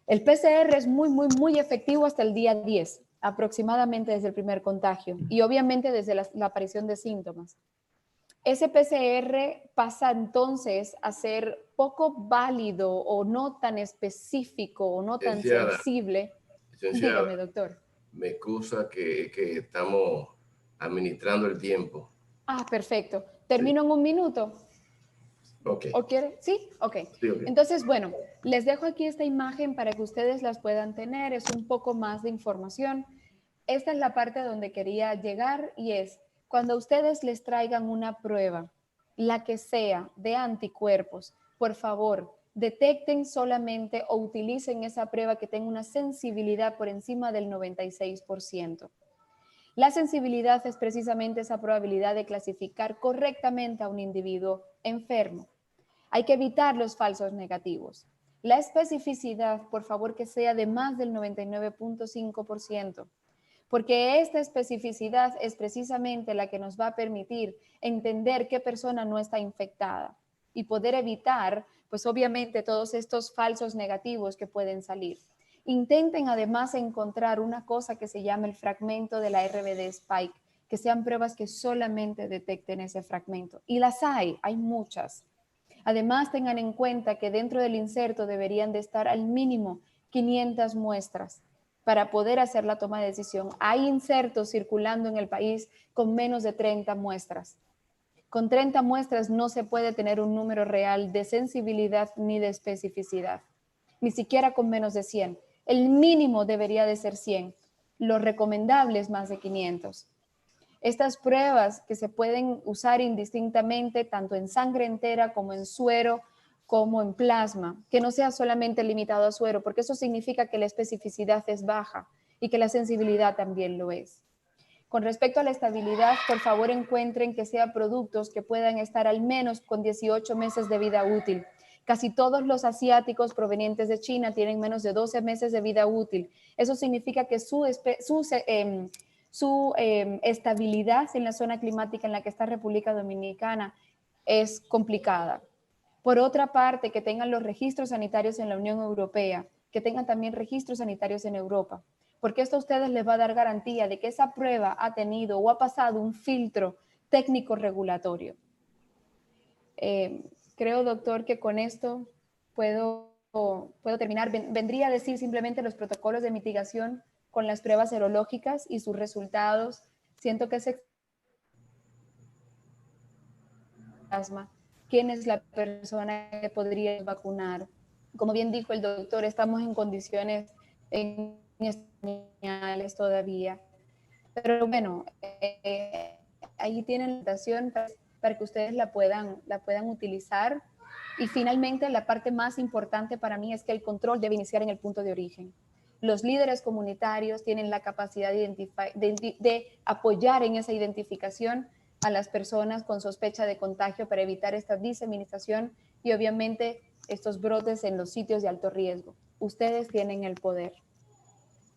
El PCR es muy efectivo hasta el día 10, aproximadamente desde el primer contagio y obviamente desde la aparición de síntomas. Ese PCR pasa entonces a ser poco válido o no tan específico o no tan sensible. Dígame, doctor. Me excusa que estamos administrando el tiempo. Ah, perfecto. ¿Termino en 1 minuto? Ok. ¿O quiere? ¿Sí? Ok. Sí, ok. Entonces, bueno, les dejo aquí esta imagen para que ustedes las puedan tener. Es un poco más de información. Esta es la parte donde quería llegar y es cuando ustedes les traigan una prueba, la que sea, de anticuerpos, por favor, detecten solamente o utilicen esa prueba que tenga una sensibilidad por encima del 96%. La sensibilidad es precisamente esa probabilidad de clasificar correctamente a un individuo enfermo. Hay que evitar los falsos negativos. La especificidad, por favor, que sea de más del 99.5%, porque esta especificidad es precisamente la que nos va a permitir entender qué persona no está infectada y poder evitar, pues obviamente, todos estos falsos negativos que pueden salir. Intenten además encontrar una cosa que se llama el fragmento de la RBD Spike, que sean pruebas que solamente detecten ese fragmento. Y las hay muchas. Además, tengan en cuenta que dentro del inserto deberían de estar al mínimo 500 muestras para poder hacer la toma de decisión. Hay insertos circulando en el país con menos de 30 muestras. Con 30 muestras no se puede tener un número real de sensibilidad ni de especificidad, ni siquiera con menos de 100. El mínimo debería de ser 100. Lo recomendable es más de 500. Estas pruebas que se pueden usar indistintamente tanto en sangre entera como en suero, como en plasma, que no sea solamente limitado a suero, porque eso significa que la especificidad es baja y que la sensibilidad también lo es. Con respecto a la estabilidad, por favor encuentren que sean productos que puedan estar al menos con 18 meses de vida útil. Casi todos los asiáticos provenientes de China tienen menos de 12 meses de vida útil. Eso significa que su estabilidad en la zona climática en la que está República Dominicana es complicada. Por otra parte, que tengan los registros sanitarios en la Unión Europea, que tengan también registros sanitarios en Europa, porque esto a ustedes les va a dar garantía de que esa prueba ha tenido o ha pasado un filtro técnico regulatorio. Creo, doctor, que con esto puedo terminar. Vendría a decir simplemente los protocolos de mitigación con las pruebas serológicas y sus resultados. Siento que es asma. ¿Quién es la persona que podría vacunar? Como bien dijo el doctor, estamos en condiciones señales todavía. Pero bueno, ahí tienen la invitación para que ustedes la puedan utilizar. Y finalmente, la parte más importante para mí es que el control debe iniciar en el punto de origen. Los líderes comunitarios tienen la capacidad de apoyar en esa identificación a las personas con sospecha de contagio para evitar esta diseminación y obviamente estos brotes en los sitios de alto riesgo. Ustedes tienen el poder.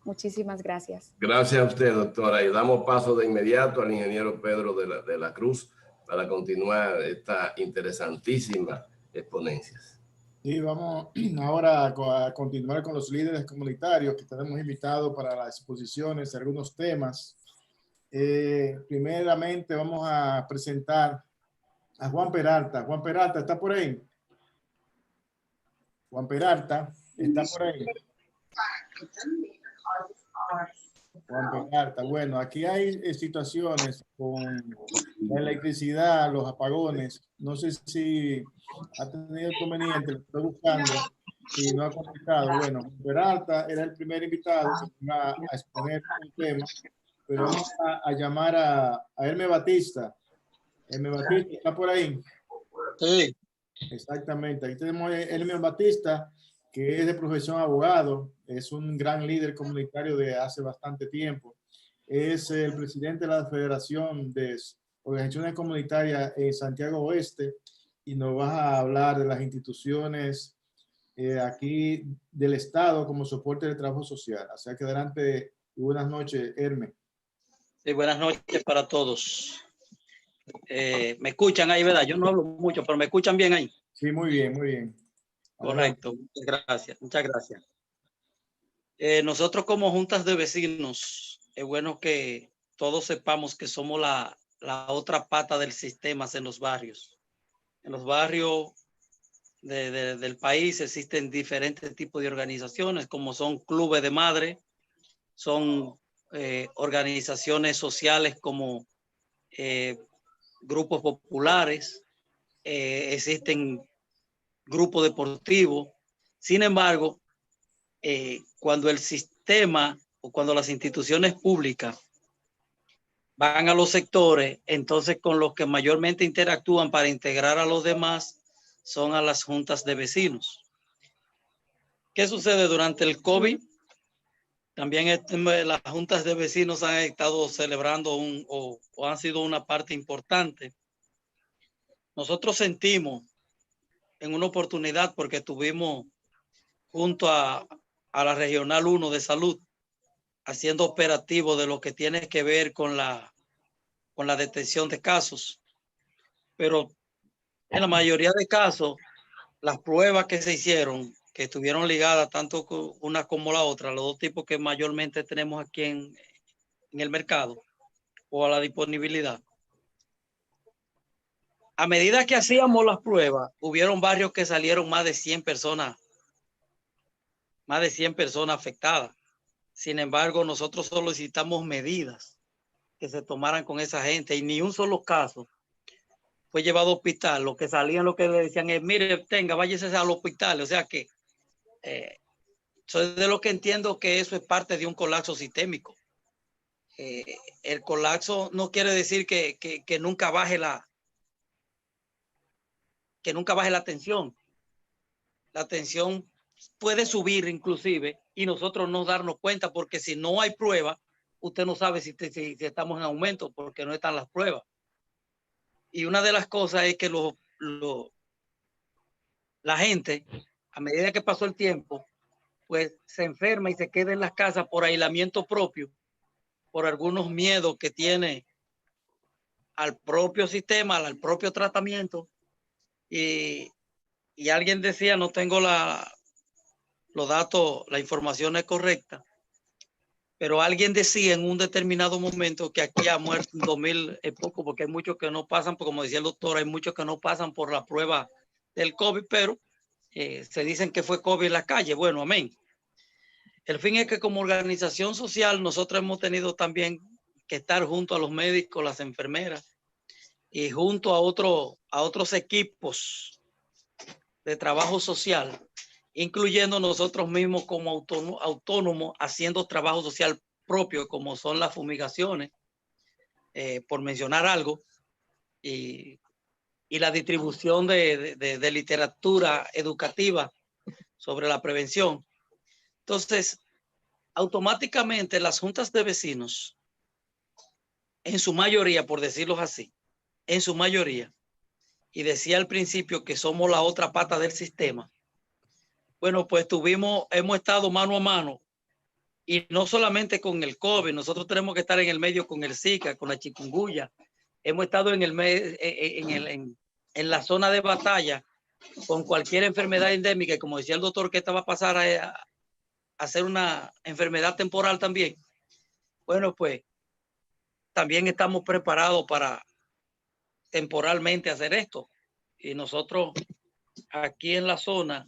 Muchísimas gracias. Gracias a usted, doctora. Y damos paso de inmediato al ingeniero Pedro de la Cruz para continuar esta interesantísima exponencia. Sí, vamos ahora a continuar con los líderes comunitarios que tenemos invitados para las exposiciones, algunos temas. Primeramente vamos a presentar a Juan Peralta. Juan Peralta, ¿está por ahí? Juan Peralta, ¿está por ahí? Juan Peralta, bueno, aquí hay situaciones con la electricidad, los apagones. No sé si ha tenido inconveniente, lo estoy buscando y no ha contestado. Bueno, Juan Peralta era el primer invitado que iba a exponer un tema, pero vamos a llamar a Hermes Batista. Hermes Batista, ¿está por ahí? Sí. Exactamente, ahí tenemos a Hermes Batista, que es de profesión abogado, es un gran líder comunitario de hace bastante tiempo. Es el presidente de la Federación de Organizaciones Comunitarias en Santiago Oeste y nos va a hablar de las instituciones aquí del Estado como soporte de trabajo social. Así que adelante y buenas noches, Hermes. Sí, buenas noches para todos. ¿Me escuchan ahí, verdad? Yo no hablo mucho, pero ¿me escuchan bien ahí? Sí, muy bien, muy bien. Correcto, muchas gracias, muchas gracias. Nosotros como juntas de vecinos, es bueno que todos sepamos que somos la otra pata del sistema en los barrios. En los barrios del país existen diferentes tipos de organizaciones, como son clubes de madre, son organizaciones sociales como grupos populares, existen grupos deportivos. Sin embargo, cuando el sistema o cuando las instituciones públicas van a los sectores, entonces con los que mayormente interactúan para integrar a los demás son a las juntas de vecinos. ¿Qué sucede durante el COVID? También las juntas de vecinos han estado celebrando o han sido una parte importante. Nosotros sentimos en una oportunidad porque tuvimos junto a la Regional 1 de Salud haciendo operativo de lo que tiene que ver con la detección de casos. Pero en la mayoría de casos, las pruebas que se hicieron, que estuvieron ligadas tanto una como la otra, los dos tipos que mayormente tenemos aquí en el mercado o a la disponibilidad. A medida que hacíamos las pruebas, hubieron barrios que salieron más de 100 personas afectadas. Sin embargo, nosotros solicitamos medidas que se tomaran con esa gente y ni un solo caso fue llevado al hospital. Lo que salían, lo que le decían es, mire, váyase al hospital. O sea que soy de lo que entiendo que eso es parte de un colapso sistémico. El colapso no quiere decir que nunca baje la tensión. La tensión puede subir inclusive y nosotros no darnos cuenta porque si no hay prueba, usted no sabe si estamos en aumento porque no están las pruebas. Y una de las cosas es que la gente, a medida que pasó el tiempo, pues se enferma y se queda en las casas por aislamiento propio, por algunos miedos que tiene al propio sistema, al propio tratamiento. Y alguien decía, no tengo los datos, la información es correcta, pero alguien decía en un determinado momento que aquí ha muerto en 2000 es poco, porque hay muchos que no pasan, como decía el doctor, hay muchos que no pasan por la prueba del COVID, pero se dicen que fue COVID en la calle. Bueno, amén. El fin es que como organización social nosotros hemos tenido también que estar junto a los médicos, las enfermeras y junto a otros equipos de trabajo social, incluyendo nosotros mismos como autónomos haciendo trabajo social propio, como son las fumigaciones, por mencionar algo, y la distribución de literatura educativa sobre la prevención. Entonces, automáticamente las juntas de vecinos, en su mayoría, por decirlo así, en su mayoría, y decía al principio que somos la otra pata del sistema, bueno, pues hemos estado mano a mano, y no solamente con el COVID, nosotros tenemos que estar en el medio con el Zika, con la chikungunya, hemos estado en la zona de batalla con cualquier enfermedad endémica, y como decía el doctor, que esta va a pasar a ser una enfermedad temporal también. Bueno, pues también estamos preparados para temporalmente hacer esto. Y nosotros aquí en la zona,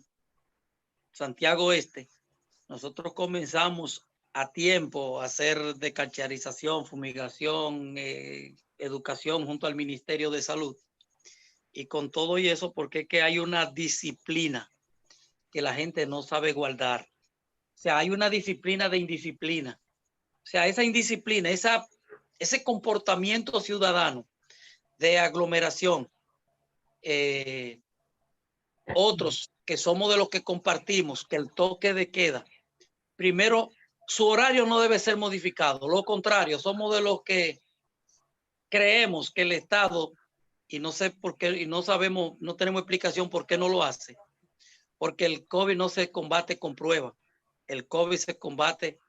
Santiago Este, nosotros comenzamos a tiempo a hacer decalcharización, fumigación, educación junto al Ministerio de Salud. Y con todo y eso, porque es que hay una disciplina que la gente no sabe guardar. O sea, hay una disciplina de indisciplina. O sea, esa indisciplina, ese comportamiento ciudadano de aglomeración, otros que somos de los que compartimos, que el toque de queda, primero, su horario no debe ser modificado. Lo contrario, somos de los que creemos que el Estado, y no sé por qué, y no sabemos, no tenemos explicación por qué no lo hace, porque el COVID no se combate con pruebas. El COVID se combate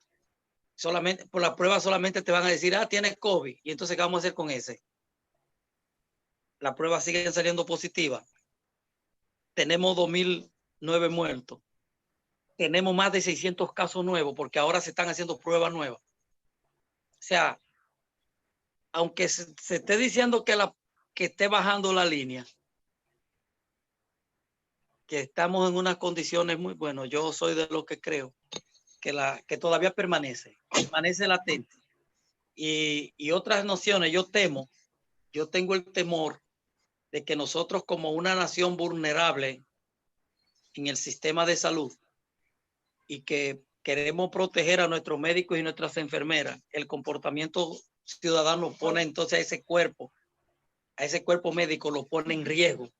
solamente, por la prueba solamente te van a decir, tienes COVID, y entonces ¿qué vamos a hacer con ese? Las pruebas siguen saliendo positivas. Tenemos 2009 muertos. Tenemos más de 600 casos nuevos, porque ahora se están haciendo pruebas nuevas. O sea, aunque se esté diciendo que esté bajando la línea, que estamos en unas condiciones muy buenas, yo soy de los que creo que todavía permanece latente. Y otras nociones, yo tengo el temor de que nosotros como una nación vulnerable en el sistema de salud y que queremos proteger a nuestros médicos y nuestras enfermeras, el comportamiento ciudadano pone entonces a ese cuerpo médico, lo pone en riesgo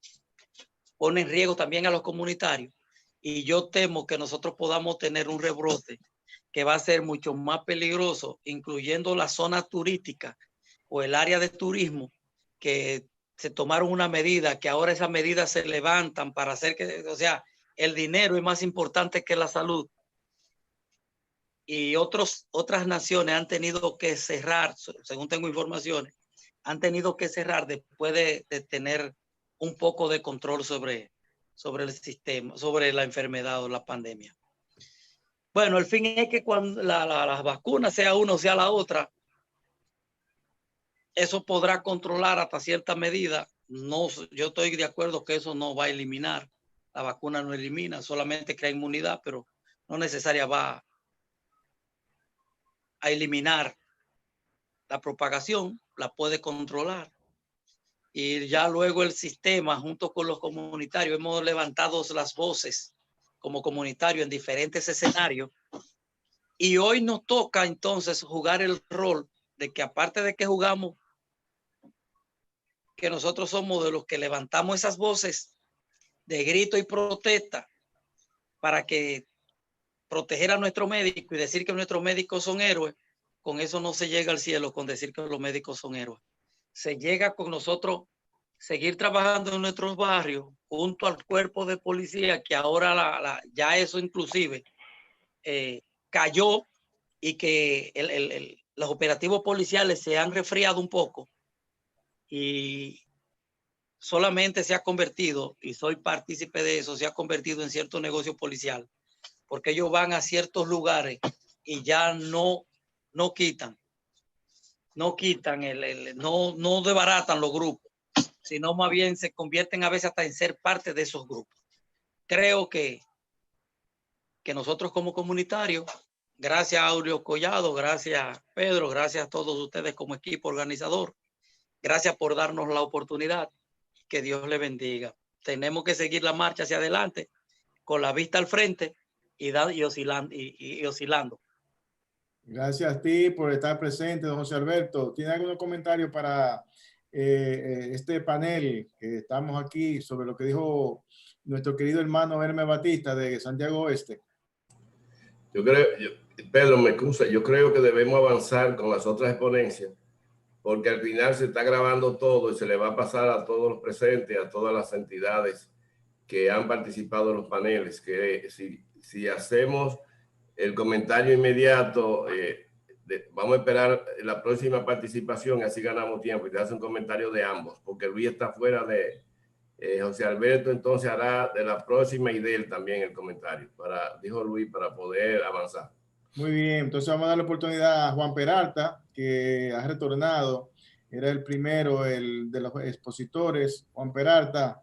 también a los comunitarios. Y yo temo que nosotros podamos tener un rebrote que va a ser mucho más peligroso, incluyendo la zona turística o el área de turismo, que se tomaron una medida, que ahora esas medidas se levantan para hacer que, o sea, el dinero es más importante que la salud. Y otras naciones han tenido que cerrar, según tengo informaciones, han tenido que cerrar después de tener un poco de control sobre el sistema, sobre la enfermedad o la pandemia. Bueno, el fin es que cuando las vacunas, sea una o sea la otra, eso podrá controlar hasta cierta medida. No, yo estoy de acuerdo que eso no va a eliminar. La vacuna no elimina, solamente crea inmunidad, pero no necesaria va a eliminar la propagación, la puede controlar. Y ya luego el sistema, junto con los comunitarios, hemos levantado las voces como comunitarios en diferentes escenarios. Y hoy nos toca entonces jugar el rol de que, aparte de que jugamos, que nosotros somos de los que levantamos esas voces de grito y protesta para que proteger a nuestro médico y decir que nuestros médicos son héroes, con eso no se llega al cielo con decir que los médicos son héroes. Se llega con nosotros seguir trabajando en nuestros barrios junto al cuerpo de policía, que ahora ya eso inclusive cayó, y que los operativos policiales se han resfriado un poco y solamente se ha convertido, y soy partícipe de eso, se ha convertido en cierto negocio policial, porque ellos van a ciertos lugares y ya no quitan, no desbaratan los grupos, sino más bien se convierten a veces hasta en ser parte de esos grupos. Creo que nosotros como comunitarios, gracias a Aurelio Collado, gracias Pedro, gracias a todos ustedes como equipo organizador, gracias por darnos la oportunidad, que Dios le bendiga. Tenemos que seguir la marcha hacia adelante con la vista al frente y oscilando. Gracias a ti por estar presente, don José Alberto. ¿Tiene algún comentario para este panel que estamos aquí sobre lo que dijo nuestro querido hermano Hermes Batista de Santiago Oeste? Yo creo, Pedro, me excusa, yo creo que debemos avanzar con las otras exponencias, porque al final se está grabando todo y se le va a pasar a todos los presentes, a todas las entidades que han participado en los paneles, que si hacemos el comentario inmediato, vamos a esperar la próxima participación, así ganamos tiempo, y te hace un comentario de ambos, porque Luis está fuera de José Alberto, entonces hará de la próxima y de él también el comentario, dijo Luis, para poder avanzar. Muy bien, entonces vamos a dar la oportunidad a Juan Peralta, que ha retornado, era el primero de los expositores. Juan Peralta,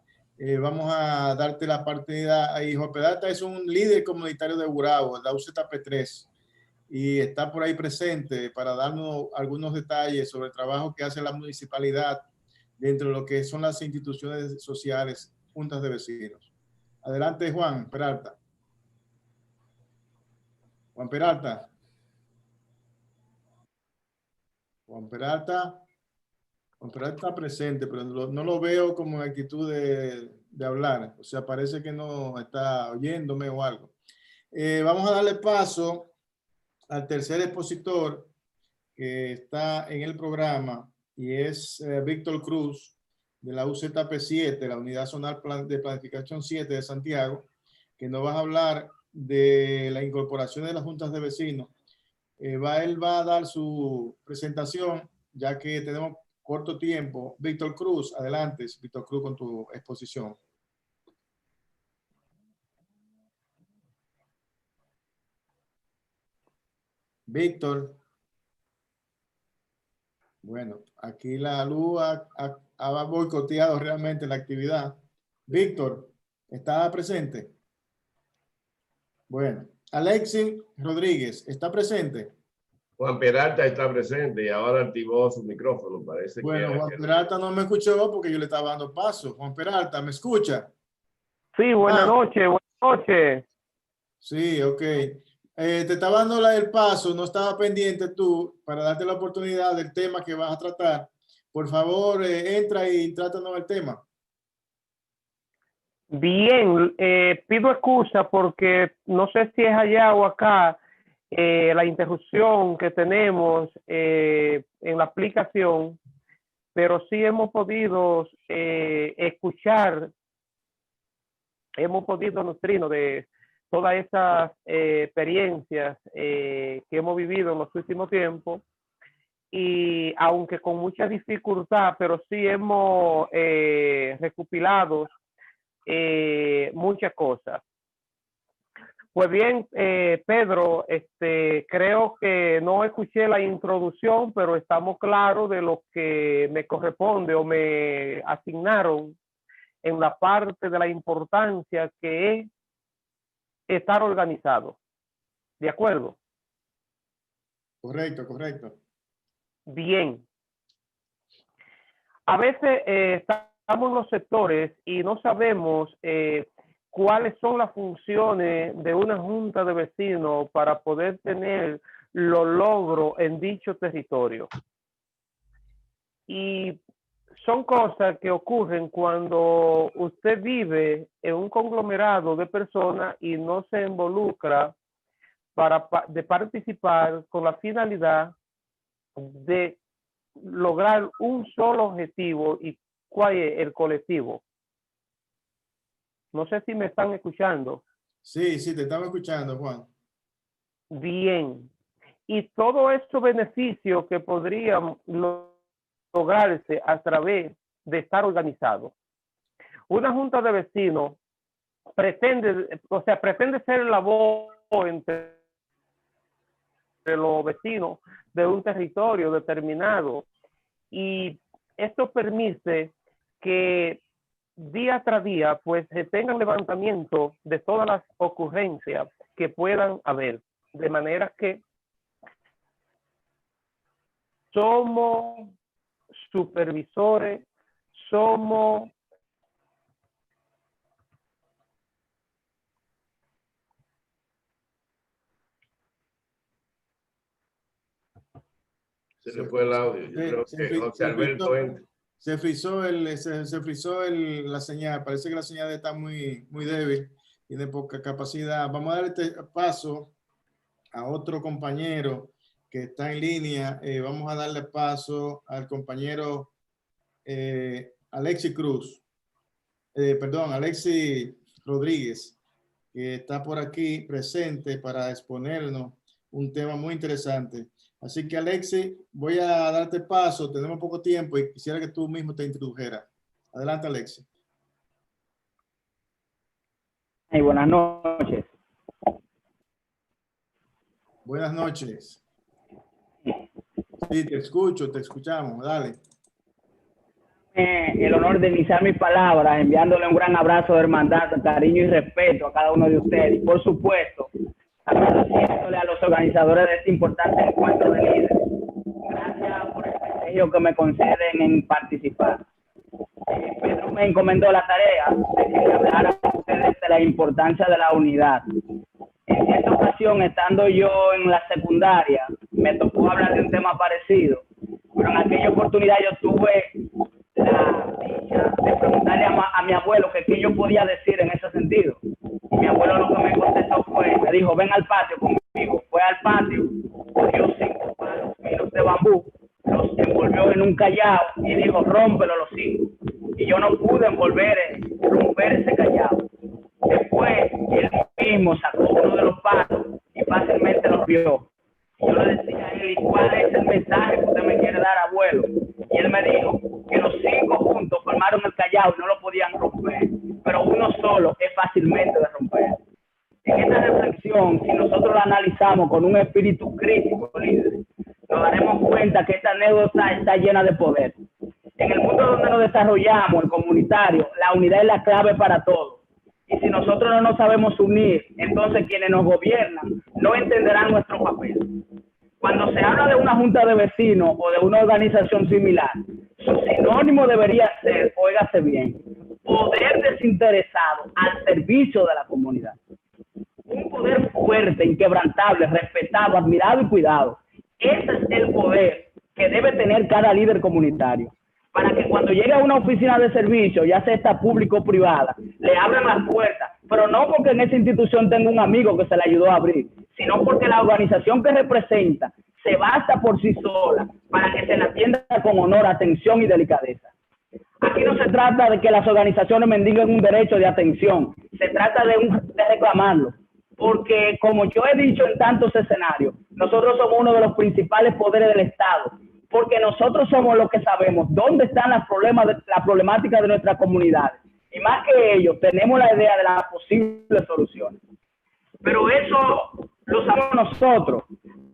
vamos a darte la oportunidad ahí. Juan Peralta es un líder comunitario de Gurabo, la UZP3, y está por ahí presente para darnos algunos detalles sobre el trabajo que hace la municipalidad dentro de lo que son las instituciones sociales, juntas de vecinos. Adelante, Juan Peralta. Juan Peralta. Juan Peralta está presente, pero no lo veo como en actitud de hablar. O sea, parece que no está oyéndome o algo. Vamos a darle paso al tercer expositor que está en el programa, y es Víctor Cruz, de la UZP7, la Unidad Zonal de Planificación 7 de Santiago, que nos va a hablar de la incorporación de las juntas de vecinos. Él va a dar su presentación, ya que tenemos corto tiempo. Víctor Cruz, adelante, Víctor Cruz, con tu exposición. Víctor. Bueno, aquí la luz ha boicoteado realmente la actividad. Víctor, ¿está presente? Bueno, Alexis Rodríguez, ¿está presente? Juan Peralta está presente y ahora activó su micrófono, parece. Bueno, Juan Peralta no me escuchó porque yo le estaba dando paso. Juan Peralta, ¿me escucha? Sí, buenas noches, buenas noches. Sí, ok. Te estaba dando el paso, no estaba pendiente tú, para darte la oportunidad del tema que vas a tratar. Por favor, entra y trátanos el tema. Bien, pido excusa porque no sé si es allá o acá la interrupción que tenemos en la aplicación, pero sí hemos podido escuchar, hemos podido nutrirnos de todas esas experiencias que hemos vivido en los últimos tiempos, y aunque con mucha dificultad, pero sí hemos recopilado muchas cosas. Pues bien, Pedro, creo que no escuché la introducción, pero estamos claros de lo que me corresponde o me asignaron en la parte de la importancia que es estar organizado. ¿De acuerdo? Correcto, correcto. Bien. A veces estamos en los sectores y no sabemos cuáles son las funciones de una junta de vecinos para poder tener los logros en dicho territorio. Y son cosas que ocurren cuando usted vive en un conglomerado de personas y no se involucra de participar con la finalidad de lograr un solo objetivo. ¿Y cuál es el colectivo? No sé si me están escuchando. Sí, sí, te estaba escuchando, Juan. Bien. Y todos estos beneficios que podrían lograrse a través de estar organizados. Una junta de vecinos pretende ser la voz entre los vecinos de un territorio determinado, y esto permite que día tras día pues se tengan levantamiento de todas las ocurrencias que puedan haber, de manera que somos supervisores, somos Se le fue el audio. Yo creo que José Alberto se frizó la señal. Parece que la señal está muy débil, tiene poca capacidad. Vamos a dar este paso a otro compañero que está en línea. Vamos a darle paso al compañero Alexis Cruz. Alexis Rodríguez, que está por aquí presente para exponernos un tema muy interesante. Así que, Alexis, voy a darte paso. Tenemos poco tiempo y quisiera que tú mismo te introdujeras. Adelante, Alexis. Hey, buenas noches. Buenas noches. Sí, te escucho, te escuchamos. Dale. El honor de iniciar mis palabras enviándole un gran abrazo de hermandad, cariño y respeto a cada uno de ustedes. Y, por supuesto, agradeciéndole a los organizadores de este importante encuentro de líderes. Gracias por el privilegio que me conceden en participar. Pedro me encomendó la tarea de que me hablara a ustedes de la importancia de la unidad. En esta ocasión, estando yo en la secundaria, me tocó hablar de un tema parecido, pero en aquella oportunidad yo tuve la dicha de preguntarle a mi abuelo que qué yo podía decir en ese sentido. Y mi abuelo lo que me contestó me dijo, ven al patio conmigo. Fue al patio, cogió 5 palos finos de bambú, los envolvió en un callao y dijo, rómpelo los 5. Y yo no pude romper ese callao. Después, él mismo sacó uno de los palos y fácilmente lo vio. Yo le decía a él, ¿cuál es el mensaje que usted me quiere dar, abuelo? Y él me dijo que los 5 juntos formaron el callao y no lo podían romper, pero uno solo es fácilmente de romper. En esta reflexión, si nosotros la analizamos con un espíritu crítico, líderes, nos daremos cuenta que esta anécdota está llena de poder. En el mundo donde nos desarrollamos, el comunitario, la unidad es la clave para todo. Y si nosotros no nos sabemos unir, entonces quienes nos gobiernan no entenderán nuestro papel. Cuando se habla de una junta de vecinos o de una organización similar, su sinónimo debería ser, óigase bien, poder desinteresado al servicio de la comunidad. Un poder fuerte, inquebrantable, respetado, admirado y cuidado. Ese es el poder que debe tener cada líder comunitario, para que cuando llegue a una oficina de servicio, ya sea esta pública o privada, le abran las puertas, pero no porque en esa institución tenga un amigo que se le ayudó a abrir, sino porque la organización que representa se basta por sí sola para que se la atienda con honor, atención y delicadeza. Aquí no se trata de que las organizaciones mendiguen un derecho de atención, se trata de reclamarlo, porque como yo he dicho en tantos escenarios, nosotros somos uno de los principales poderes del Estado, porque nosotros somos los que sabemos dónde están las problemáticas de nuestras comunidades. Y más que ellos, tenemos la idea de las posibles soluciones. Pero eso lo sabemos nosotros.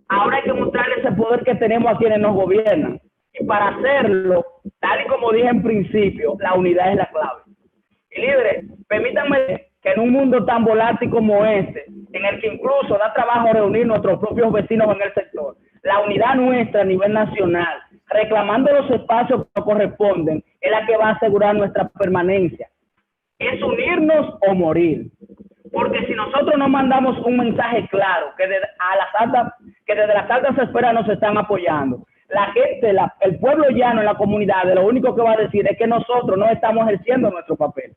Ahora hay que mostrarle ese poder que tenemos a quienes nos gobiernan. Y para hacerlo, tal y como dije en principio, la unidad es la clave. Y líderes, permítanme que en un mundo tan volátil como este, en el que incluso da trabajo reunir nuestros propios vecinos en el sector, la unidad nuestra a nivel nacional, reclamando los espacios que nos corresponden, es la que va a asegurar nuestra permanencia. Es unirnos o morir. Porque si nosotros no mandamos un mensaje claro, que desde las altas esferas nos están apoyando, la gente, el pueblo llano en la comunidad, lo único que va a decir es que nosotros no estamos ejerciendo nuestro papel.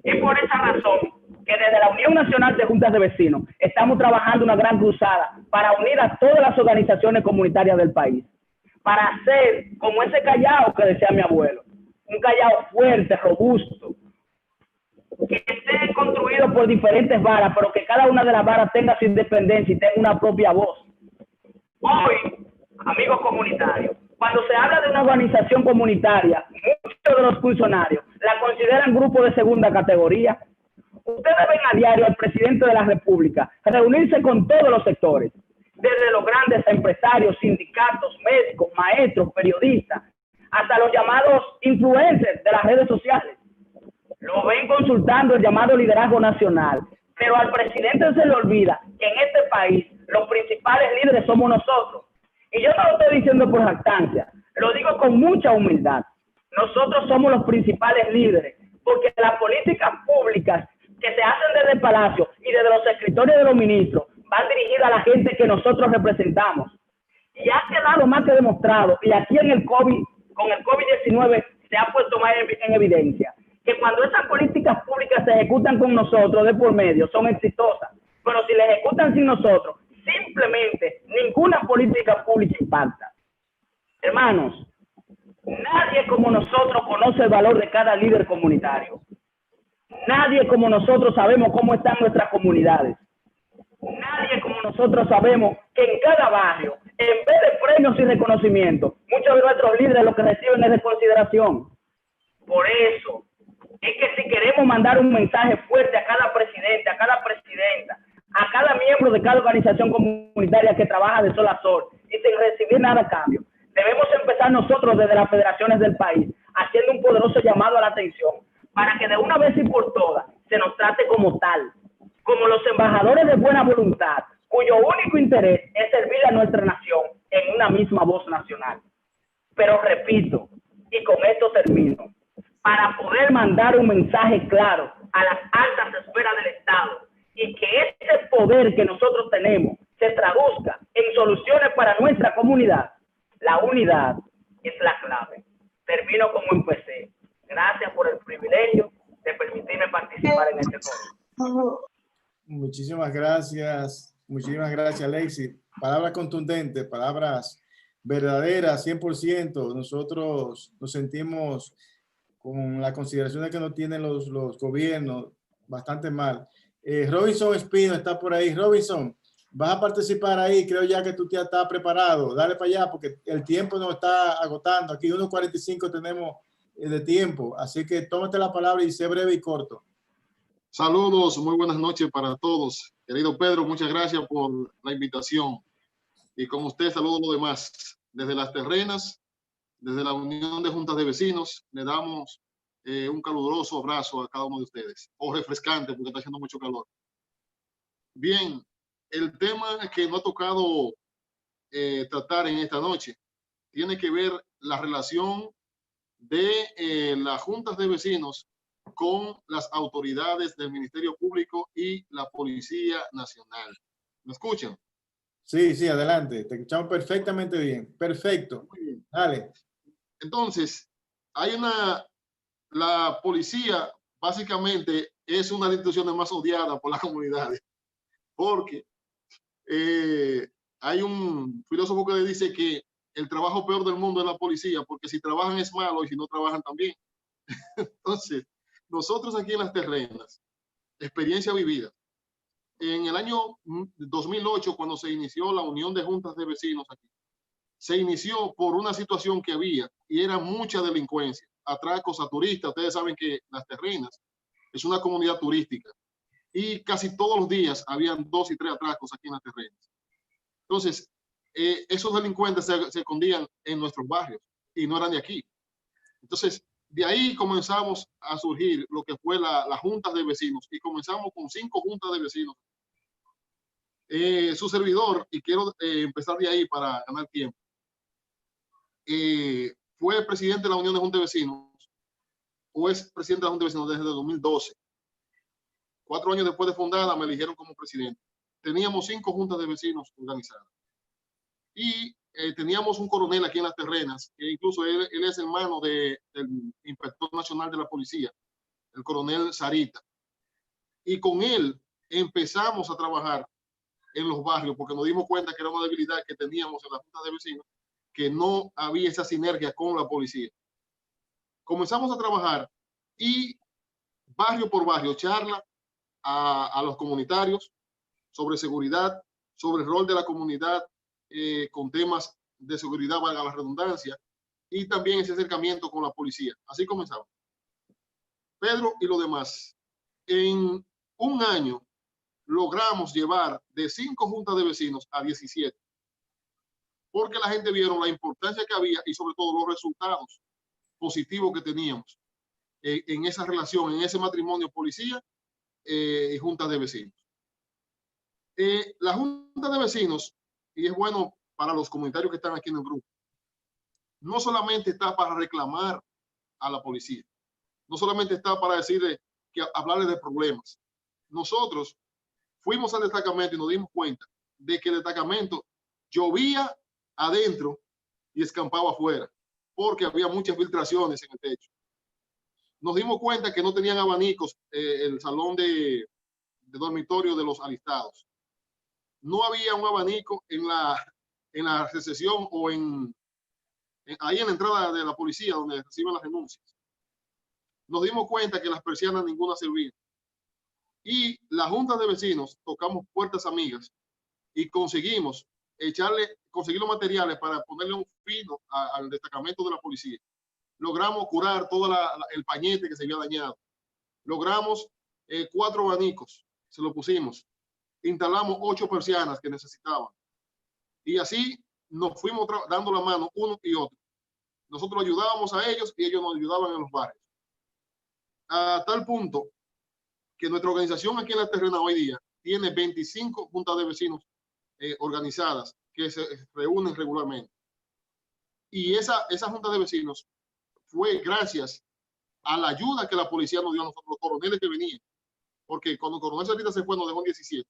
Es por esa razón que desde la Unión Nacional de Juntas de Vecinos estamos trabajando una gran cruzada para unir a todas las organizaciones comunitarias del país. para ser como ese Callao que decía mi abuelo, un Callao fuerte, robusto, que esté construido por diferentes varas, pero que cada una de las varas tenga su independencia y tenga una propia voz. Hoy, amigos comunitarios, cuando se habla de una organización comunitaria, muchos de los funcionarios la consideran grupo de segunda categoría. Ustedes ven a diario al presidente de la República reunirse con todos los sectores, desde los grandes empresarios, sindicatos, médicos, maestros, periodistas, hasta los llamados influencers de las redes sociales. Lo ven consultando el llamado liderazgo nacional, pero al presidente se le olvida que en este país los principales líderes somos nosotros. Y yo no lo estoy diciendo por jactancia, lo digo con mucha humildad. Nosotros somos los principales líderes, porque las políticas públicas que se hacen desde el Palacio y desde los escritorios de los ministros van dirigidas a la gente que nosotros representamos. Y ha quedado más que demostrado, y aquí en el COVID, con el COVID-19 se ha puesto más en evidencia, que cuando esas políticas públicas se ejecutan con nosotros de por medio, son exitosas. Pero si las ejecutan sin nosotros, simplemente ninguna política pública impacta. Hermanos, nadie como nosotros conoce el valor de cada líder comunitario. Nadie como nosotros sabemos cómo están nuestras comunidades. Nadie como nosotros sabemos que en cada barrio, en vez de premios y reconocimiento, muchos de nuestros líderes lo que reciben es de consideración. Por eso es que si queremos mandar un mensaje fuerte a cada presidente, a cada presidenta, a cada miembro de cada organización comunitaria que trabaja de sol a sol y sin recibir nada a cambio, debemos empezar nosotros desde las federaciones del país, haciendo un poderoso llamado a la atención para que de una vez y por todas se nos trate como tal, como los embajadores de buena voluntad, cuyo único interés es servir a nuestra nación en una misma voz nacional. Pero repito, y con esto termino, para poder mandar un mensaje claro a las altas esferas del Estado y que ese poder que nosotros tenemos se traduzca en soluciones para nuestra comunidad, la unidad es la clave. Termino como empecé. Gracias por el privilegio de permitirme participar en este foro. Muchísimas gracias, Alexis. Palabras contundentes, palabras verdaderas, 100%. Nosotros nos sentimos con las consideraciones que nos tienen los gobiernos bastante mal. Robinson Espino está por ahí. Robinson, vas a participar ahí. Creo ya que tú ya estás preparado. Dale para allá porque el tiempo nos está agotando. Aquí 1:45 tenemos de tiempo. Así que tómate la palabra y sé breve y corto. Saludos, muy buenas noches para todos. Querido Pedro, muchas gracias por la invitación. Y con usted saludo a los demás. Desde Las Terrenas, desde la Unión de Juntas de Vecinos, le damos un caluroso abrazo a cada uno de ustedes. O refrescante, porque está haciendo mucho calor. Bien, el tema que nos ha tocado tratar en esta noche tiene que ver la relación de las juntas de vecinos con las autoridades del Ministerio Público y la Policía Nacional. ¿Me escuchan? Sí, sí, adelante. Te escuchamos perfectamente bien. Perfecto. Bien. Dale. Entonces, la policía básicamente es una de las instituciones más odiadas por las comunidades, porque hay un filósofo que dice que el trabajo peor del mundo es la policía, porque si trabajan es malo y si no trabajan también. Entonces, nosotros aquí en Las Terrenas, experiencia vivida, en el año 2008, cuando se inició la Unión de Juntas de Vecinos aquí, se inició por una situación que había y era mucha delincuencia, atracos a turistas. Ustedes saben que Las Terrenas es una comunidad turística y casi todos los días habían 2 y 3 atracos aquí en Las Terrenas. Entonces, esos delincuentes se escondían en nuestros barrios y no eran de aquí. Entonces, de ahí comenzamos a surgir lo que fue las juntas de vecinos y comenzamos con 5 juntas de vecinos. Su servidor, y quiero empezar de ahí para ganar tiempo, fue presidente de la Unión de Juntas de Vecinos, o es presidente de la Junta de Vecinos desde el 2012. 4 años después de fundada me eligieron como presidente. Teníamos 5 juntas de vecinos organizadas. Y teníamos un coronel aquí en Las Terrenas, que incluso él es hermano del inspector nacional de la policía, el coronel Sarita. Y con él empezamos a trabajar en los barrios, porque nos dimos cuenta que era una debilidad que teníamos en las juntas de vecinos, que no había esa sinergia con la policía. Comenzamos a trabajar y barrio por barrio, charla a los comunitarios sobre seguridad, sobre el rol de la comunidad con temas de seguridad, valga la redundancia, y también ese acercamiento con la policía. Así comenzamos. Pedro y lo demás. En un año logramos llevar de 5 juntas de vecinos a 17, porque la gente vieron la importancia que había y sobre todo los resultados positivos que teníamos en esa relación, en ese matrimonio policía y juntas de vecinos. La junta de vecinos, y es bueno para los comunitarios que están aquí en el grupo, no solamente está para reclamar a la policía, no solamente está para decirle que hablarle de problemas. Nosotros fuimos al destacamento y nos dimos cuenta de que el destacamento llovía adentro y escampaba afuera, porque había muchas filtraciones en el techo. Nos dimos cuenta que no tenían abanicos el salón de dormitorio de los alistados. No había un abanico en la recesión o ahí en la entrada de la policía donde reciben las denuncias. Nos dimos cuenta que las persianas ninguna servían. Y la junta de vecinos tocamos puertas amigas y conseguimos conseguir los materiales para ponerle un fino al destacamento de la policía. Logramos curar todo el pañete que se había dañado. Logramos 4 abanicos, se lo pusimos. Instalamos 8 persianas que necesitaban. Y así nos fuimos dando la mano uno y otro. Nosotros ayudábamos a ellos y ellos nos ayudaban en los barrios. A tal punto que nuestra organización aquí en la terrena hoy día tiene 25 juntas de vecinos organizadas que se reúnen regularmente. Y esa junta de vecinos fue gracias a la ayuda que la policía nos dio a nosotros, los coroneles que venían. Porque cuando el coronel Sarita se fue, nos dejó en 17.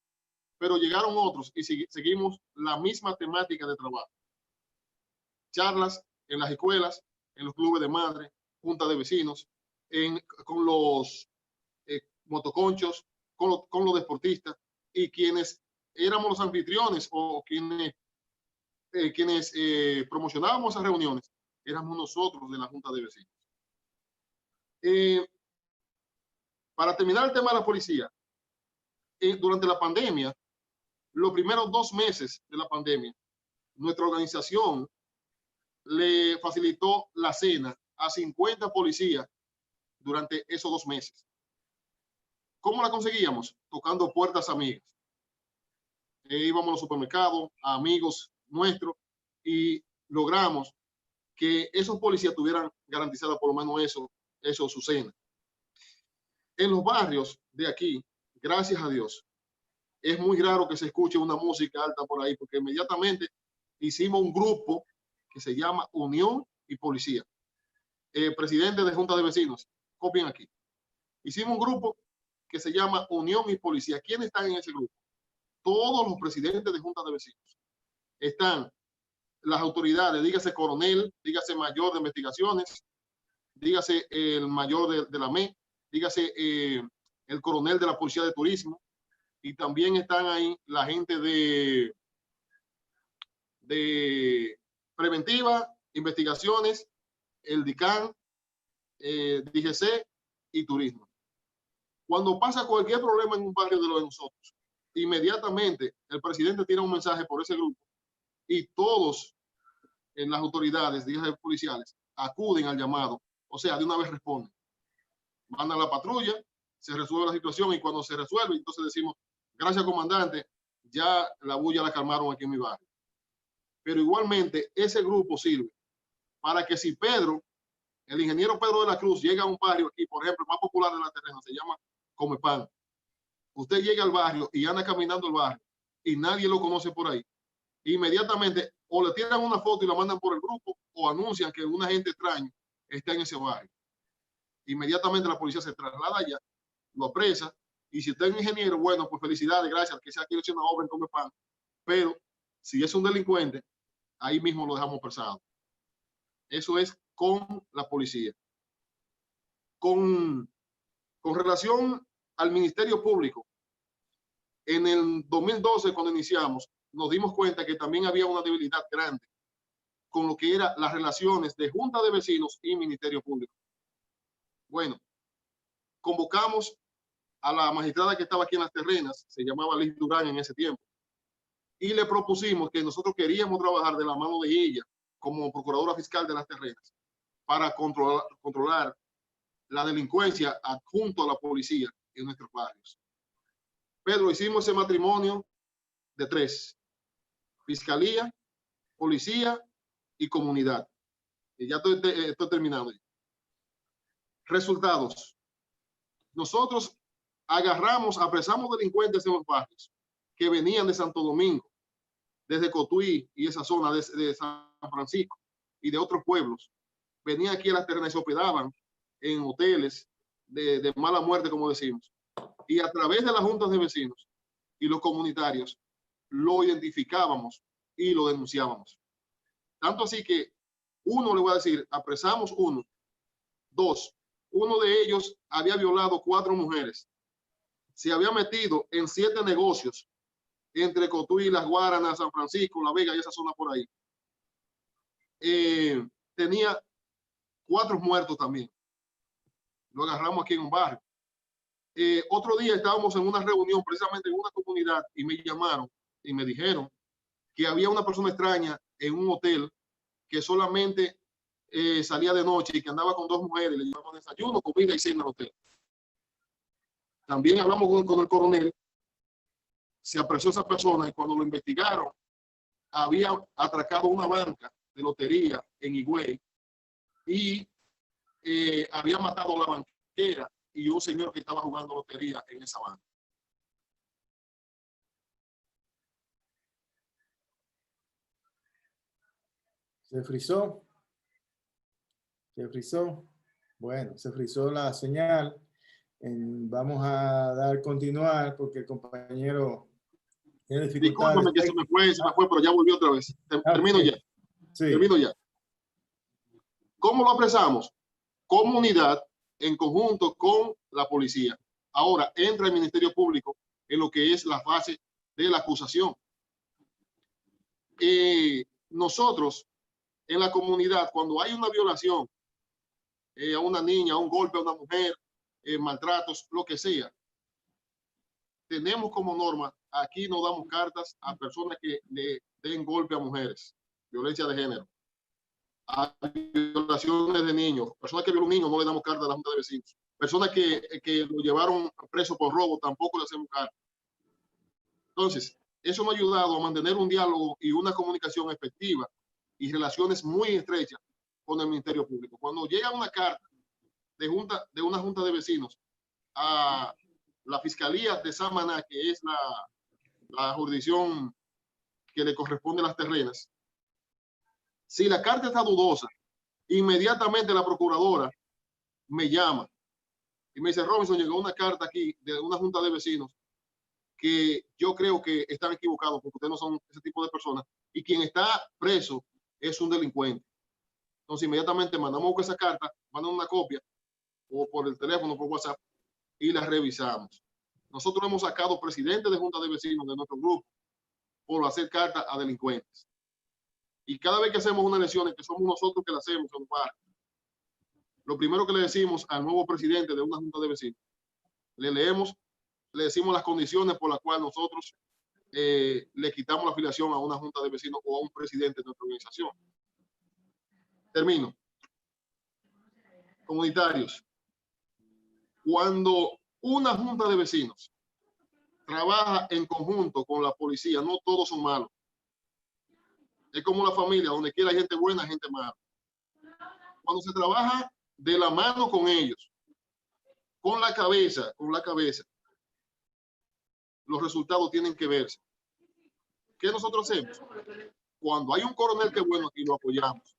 Pero llegaron otros y seguimos la misma temática de trabajo. Charlas en las escuelas, en los clubes de madre, juntas de vecinos, con los motoconchos, con los deportistas, y quienes éramos los anfitriones o quienes promocionábamos esas reuniones, éramos nosotros de la junta de vecinos. Para terminar el tema de la policía, durante la pandemia, los primeros 2 meses de la pandemia, nuestra organización le facilitó la cena a 50 policías durante esos 2 meses. ¿Cómo la conseguíamos? Tocando puertas amigas. Íbamos a los supermercados, a amigos nuestros, y logramos que esos policías tuvieran garantizada por lo menos eso su cena. En los barrios de aquí, gracias a Dios, es muy raro que se escuche una música alta por ahí, porque inmediatamente hicimos un grupo que se llama Unión y Policía. Presidente de Junta de Vecinos, copien aquí. Hicimos un grupo que se llama Unión y Policía. ¿Quiénes están en ese grupo? Todos los presidentes de Junta de Vecinos. Están las autoridades, dígase coronel, dígase mayor de investigaciones, dígase el mayor de la ME, dígase el coronel de la Policía de Turismo, y también están ahí la gente de preventiva, investigaciones, el DICAN, DGC y turismo. Cuando pasa cualquier problema en un barrio de los de nosotros, inmediatamente el presidente tira un mensaje por ese grupo y todos en las autoridades, dígase policiales, acuden al llamado, o sea, de una vez responden. Mandan la patrulla, se resuelve la situación, y cuando se resuelve, entonces decimos, gracias comandante, ya la bulla la calmaron aquí en mi barrio. Pero igualmente ese grupo sirve para que si Pedro, el ingeniero Pedro de la Cruz, llega a un barrio aquí, por ejemplo, el más popular de la terrena, se llama Comepan. Usted llega al barrio y anda caminando el barrio y nadie lo conoce por ahí. Inmediatamente o le tiran una foto y la mandan por el grupo, o anuncian que un agente extraño está en ese barrio. Inmediatamente la policía se traslada allá, lo apresa, y si usted es un ingeniero, bueno, pues felicidades, gracias, que sea quiere hacer una obra en Comepan. Pero si es un delincuente, ahí mismo lo dejamos apresado. Eso es con la policía. Con relación al Ministerio Público, en el 2012, cuando iniciamos, nos dimos cuenta que también había una debilidad grande con lo que eran las relaciones de Junta de Vecinos y Ministerio Público. Bueno, convocamos a la magistrada que estaba aquí en Las Terrenas, se llamaba Liz Durán en ese tiempo, y le propusimos que nosotros queríamos trabajar de la mano de ella como procuradora fiscal de Las Terrenas para controlar la delincuencia adjunto a la policía en nuestros barrios. Pedro, hicimos ese matrimonio de 3: fiscalía, policía y comunidad. Y ya estoy terminando. Resultados. Nosotros apresamos delincuentes en los barrios que venían de Santo Domingo, desde Cotuí y esa zona de San Francisco y de otros pueblos. Venían aquí a Las Terrenas y se hospedaban en hoteles de mala muerte, como decimos. Y a través de las juntas de vecinos y los comunitarios lo identificábamos y lo denunciábamos. Tanto así que uno, le voy a decir, apresamos 1. 2, uno de ellos había violado 4 mujeres. Se había metido en 7 negocios entre Cotuí, Las Guaranas, San Francisco, La Vega y esa zona por ahí. Tenía 4 muertos también. Lo agarramos aquí en un barrio. Otro día estábamos en una reunión precisamente en una comunidad y me llamaron y me dijeron que había una persona extraña en un hotel que solamente salía de noche y que andaba con 2 mujeres, le llevaban desayuno, comida y cena al hotel. También hablamos con el coronel, se apresó esa persona y cuando lo investigaron, había atracado una banca de lotería en Higüey y había matado a la banquera y un señor que estaba jugando lotería en esa banca. Se frizó. Se frizó. Bueno, se frizó la señal. Vamos a continuar porque el compañero tiene dificultades. Discúlpame que se me fue, pero ya volvió otra vez. Termino ya. Sí. Termino ya. ¿Cómo lo apresamos? Comunidad en conjunto con la policía. Ahora entra el Ministerio Público en lo que es la fase de la acusación. Nosotros en la comunidad, cuando hay una violación a una niña, un golpe a una mujer, maltratos, lo que sea, tenemos como norma, aquí no damos cartas a personas que le den golpe a mujeres, violencia de género, a violaciones de niños, personas que violan a un niño no le damos carta a la Junta de Vecinos, personas que lo llevaron preso por robo tampoco le hacemos carta. Entonces, eso me ha ayudado a mantener un diálogo y una comunicación efectiva y relaciones muy estrechas con el Ministerio Público. Cuando llega una carta de una junta de vecinos a la Fiscalía de Samaná, que es la jurisdicción que le corresponde a Las Terrenas, si la carta está dudosa, inmediatamente la procuradora me llama y me dice: Robinson, llegó una carta aquí de una junta de vecinos que yo creo que están equivocados porque ustedes no son ese tipo de personas y quien está preso es un delincuente. Entonces inmediatamente mandamos esa carta, mandan una copia o por el teléfono, por WhatsApp, y la revisamos. Nosotros hemos sacado presidentes de junta de vecinos de nuestro grupo por hacer cartas a delincuentes. Y cada vez que hacemos una elección, que somos nosotros que la hacemos en un barrio, lo primero que le decimos al nuevo presidente de una junta de vecinos, le decimos las condiciones por las cuales nosotros le quitamos la afiliación a una junta de vecinos o a un presidente de nuestra organización. Termino. Comunitarios. Cuando una junta de vecinos trabaja en conjunto con la policía, no todos son malos. Es como la familia, donde quiera hay gente buena, gente mala. Cuando se trabaja de la mano con ellos, con la cabeza, los resultados tienen que verse. ¿Qué nosotros hacemos? Cuando hay un coronel que es bueno, aquí lo apoyamos.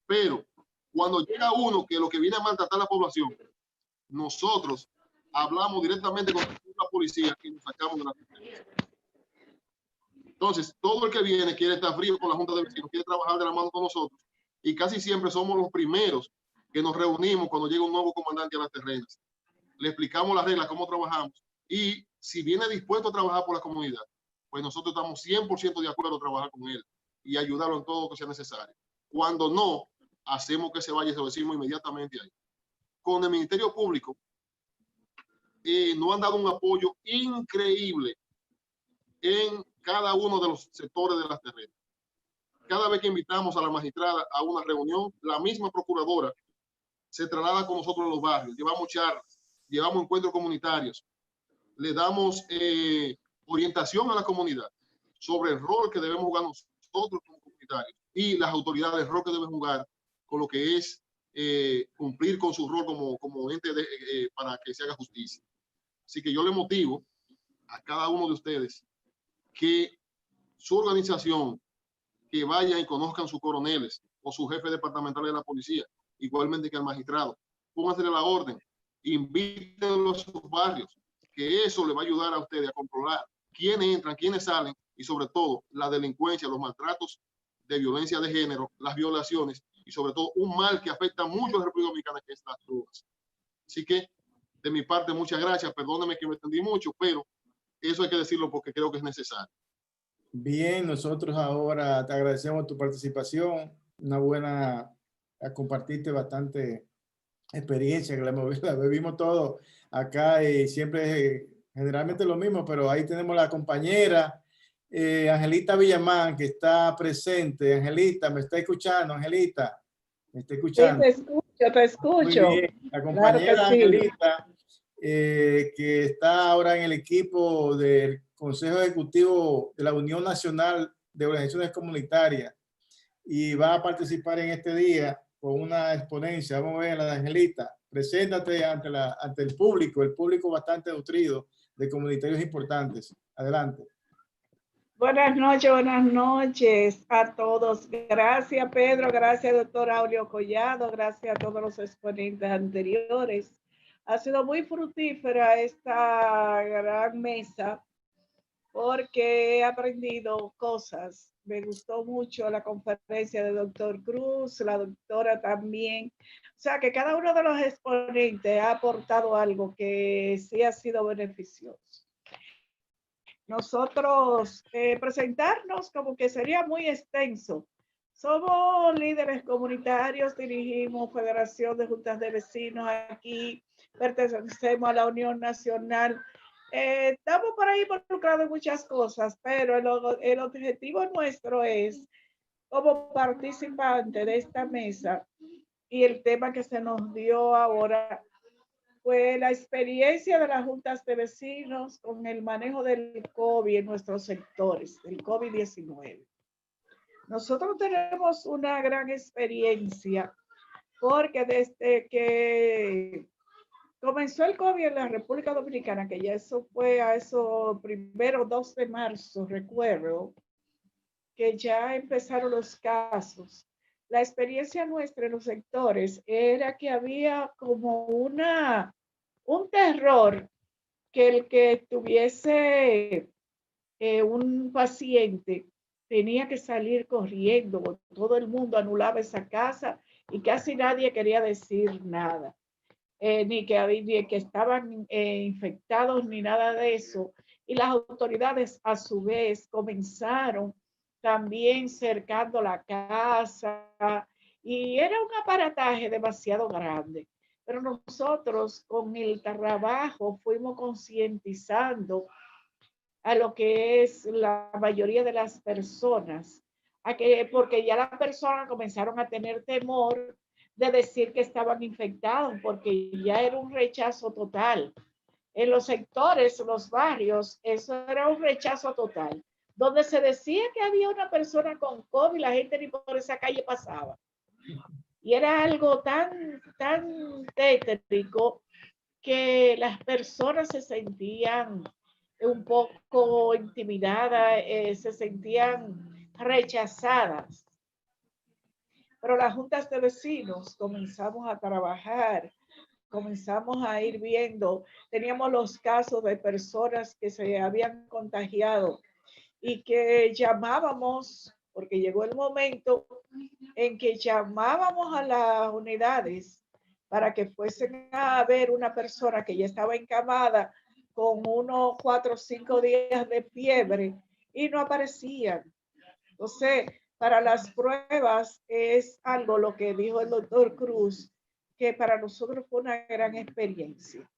Pero cuando llega uno que lo que viene a maltratar a la población, nosotros hablamos directamente con la policía y nos sacamos de la policía. Entonces, todo el que viene quiere estar frío con la Junta de Vecinos, quiere trabajar de la mano con nosotros y casi siempre somos los primeros que nos reunimos cuando llega un nuevo comandante a Las Terrenas. Le explicamos las reglas, cómo trabajamos y si viene dispuesto a trabajar por la comunidad, pues nosotros estamos 100% de acuerdo a trabajar con él. y ayudarlo en todo lo que sea necesario. Cuando no, hacemos que se vaya y se lo decimos inmediatamente ahí. Con el Ministerio Público, nos han dado un apoyo increíble en cada uno de los sectores de las terrenas. Cada vez que invitamos a la magistrada a una reunión, la misma procuradora se traslada con nosotros a los barrios, llevamos charlas, llevamos encuentros comunitarios, le damos orientación a la comunidad sobre el rol que debemos jugar nosotros como comunitarios y las autoridades, el rol que deben jugar con lo que es cumplir con su rol como ente para que se haga justicia. Así que yo le motivo a cada uno de ustedes que su organización, que vayan y conozcan sus coroneles o su jefe departamental de la policía, igualmente que al magistrado, pónganse la orden, invítenlo a sus barrios, que eso le va a ayudar a ustedes a controlar quiénes entran, quiénes salen y sobre todo la delincuencia, los maltratos de violencia de género, las violaciones y sobre todo un mal que afecta mucho a la República Dominicana, que es las drogas. Así que de mi parte, muchas gracias. Perdóneme que me extendí mucho, pero eso hay que decirlo porque creo que es necesario. Bien, nosotros ahora te agradecemos tu participación, una buena, compartiste bastante experiencia, que la vivimos todo acá y siempre generalmente lo mismo, pero ahí tenemos la compañera Angelita Villamán, que está presente. Angelita, ¿me está escuchando? Angelita, ¿me está escuchando? Sí, te escucho. Muy bien. La compañera Claro que sí. Angelita, que está ahora en el equipo del Consejo Ejecutivo de la Unión Nacional de Organizaciones Comunitarias y va a participar en este día con una exponencia. Vamos a ver la de Angelita. Preséntate ante el público bastante nutrido de comunitarios importantes. Adelante. Buenas noches a todos. Gracias, Pedro. Gracias, doctor Aurelio Collado. Gracias a todos los exponentes anteriores. Ha sido muy fructífera esta gran mesa porque he aprendido cosas. Me gustó mucho la conferencia del doctor Cruz, la doctora también. O sea, que cada uno de los exponentes ha aportado algo que sí ha sido beneficioso. Nosotros presentarnos como que sería muy extenso. Somos líderes comunitarios, dirigimos Federación de Juntas de Vecinos aquí, pertenecemos a la Unión Nacional. Estamos por ahí involucrados en muchas cosas, pero el objetivo nuestro es, como participante de esta mesa, y el tema que se nos dio ahora, fue la experiencia de las juntas de vecinos con el manejo del COVID en nuestros sectores, del COVID-19. Nosotros tenemos una gran experiencia porque desde que comenzó el COVID en la República Dominicana, que ya eso fue a eso primero 2 de marzo, recuerdo, que ya empezaron los casos. La experiencia nuestra en los sectores era que había como un terror que el que tuviese un paciente tenía que salir corriendo. Todo el mundo anulaba esa casa y casi nadie quería decir nada. Ni que estaban infectados ni nada de eso. Y las autoridades a su vez comenzaron también cercando la casa y era un aparataje demasiado grande. Pero nosotros con el trabajo fuimos concientizando a lo que es la mayoría de las personas, porque ya las personas comenzaron a tener temor de decir que estaban infectados, porque ya era un rechazo total. En los sectores, los barrios, eso era un rechazo total. Donde se decía que había una persona con COVID, la gente ni por esa calle pasaba. Y era algo tan tétrico que las personas se sentían un poco intimidadas, se sentían rechazadas. Pero las juntas de vecinos comenzamos a trabajar, comenzamos a ir viendo, teníamos los casos de personas que se habían contagiado y que llamábamos, porque llegó el momento en que llamábamos a las unidades para que fuesen a ver una persona que ya estaba encamada con unos 4 o 5 días de fiebre y no aparecían. Entonces, para las pruebas es algo, lo que dijo el doctor Cruz, que para nosotros fue una gran experiencia.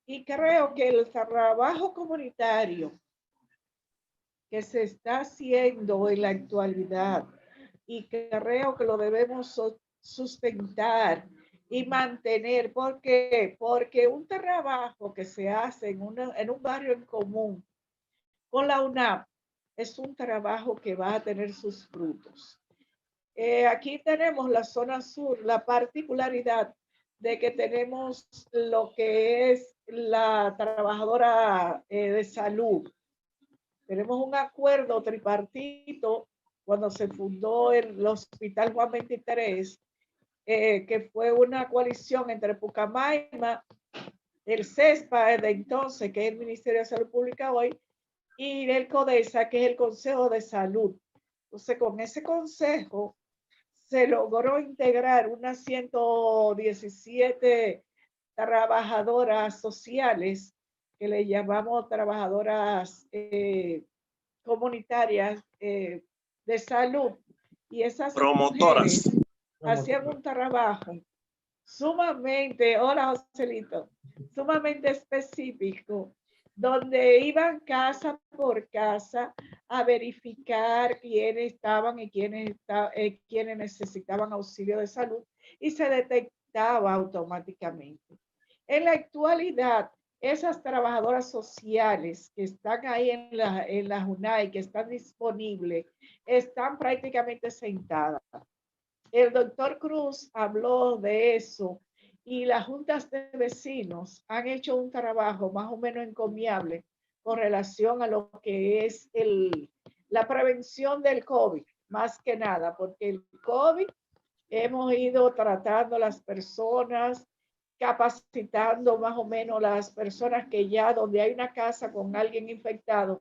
Y creo que el trabajo comunitario que se está haciendo en la actualidad, y que creo que lo debemos sustentar y mantener. ¿Por qué? Porque un trabajo que se hace en un barrio en común con la UNAP es un trabajo que va a tener sus frutos. Aquí tenemos la zona sur, la particularidad de que tenemos lo que es la trabajadora de salud. Tenemos un acuerdo tripartito cuando se fundó el Hospital Juan 23, que fue una coalición entre Pucamaima, el CESPA de entonces, que es el Ministerio de Salud Pública hoy, y el CODESA, que es el Consejo de Salud. Entonces, con ese consejo se logró integrar unas 117 trabajadoras sociales, que le llamamos trabajadoras comunitarias de salud, y esas promotoras hacían un trabajo sumamente, hola Joselito, sumamente específico, donde iban casa por casa a verificar quiénes estaban y quiénes necesitaban auxilio de salud, y se detectaba automáticamente. En la actualidad, esas trabajadoras sociales que están ahí en la UNAI, que están disponibles, están prácticamente sentadas. El doctor Cruz habló de eso, y las juntas de vecinos han hecho un trabajo más o menos encomiable con relación a lo que es la prevención del COVID, más que nada, porque el COVID hemos ido tratando a las personas, capacitando más o menos las personas que ya donde hay una casa con alguien infectado,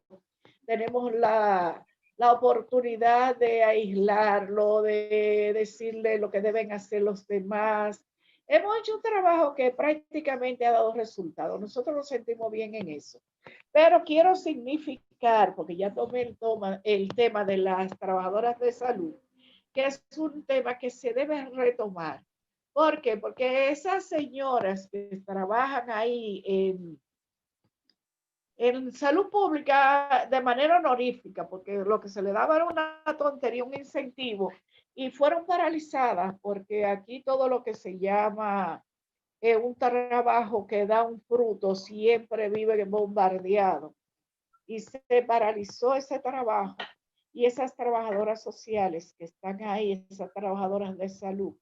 tenemos la oportunidad de aislarlo, de decirle lo que deben hacer los demás. Hemos hecho un trabajo que prácticamente ha dado resultados. Nosotros nos sentimos bien en eso. Pero quiero significar, porque ya tomé el tema de las trabajadoras de salud, que es un tema que se debe retomar. ¿Por qué? Porque esas señoras que trabajan ahí en salud pública de manera honorífica, porque lo que se le daba era una tontería, un incentivo, y fueron paralizadas, porque aquí todo lo que se llama un trabajo que da un fruto siempre vive bombardeado, y se paralizó ese trabajo, y esas trabajadoras sociales que están ahí, esas trabajadoras de salud,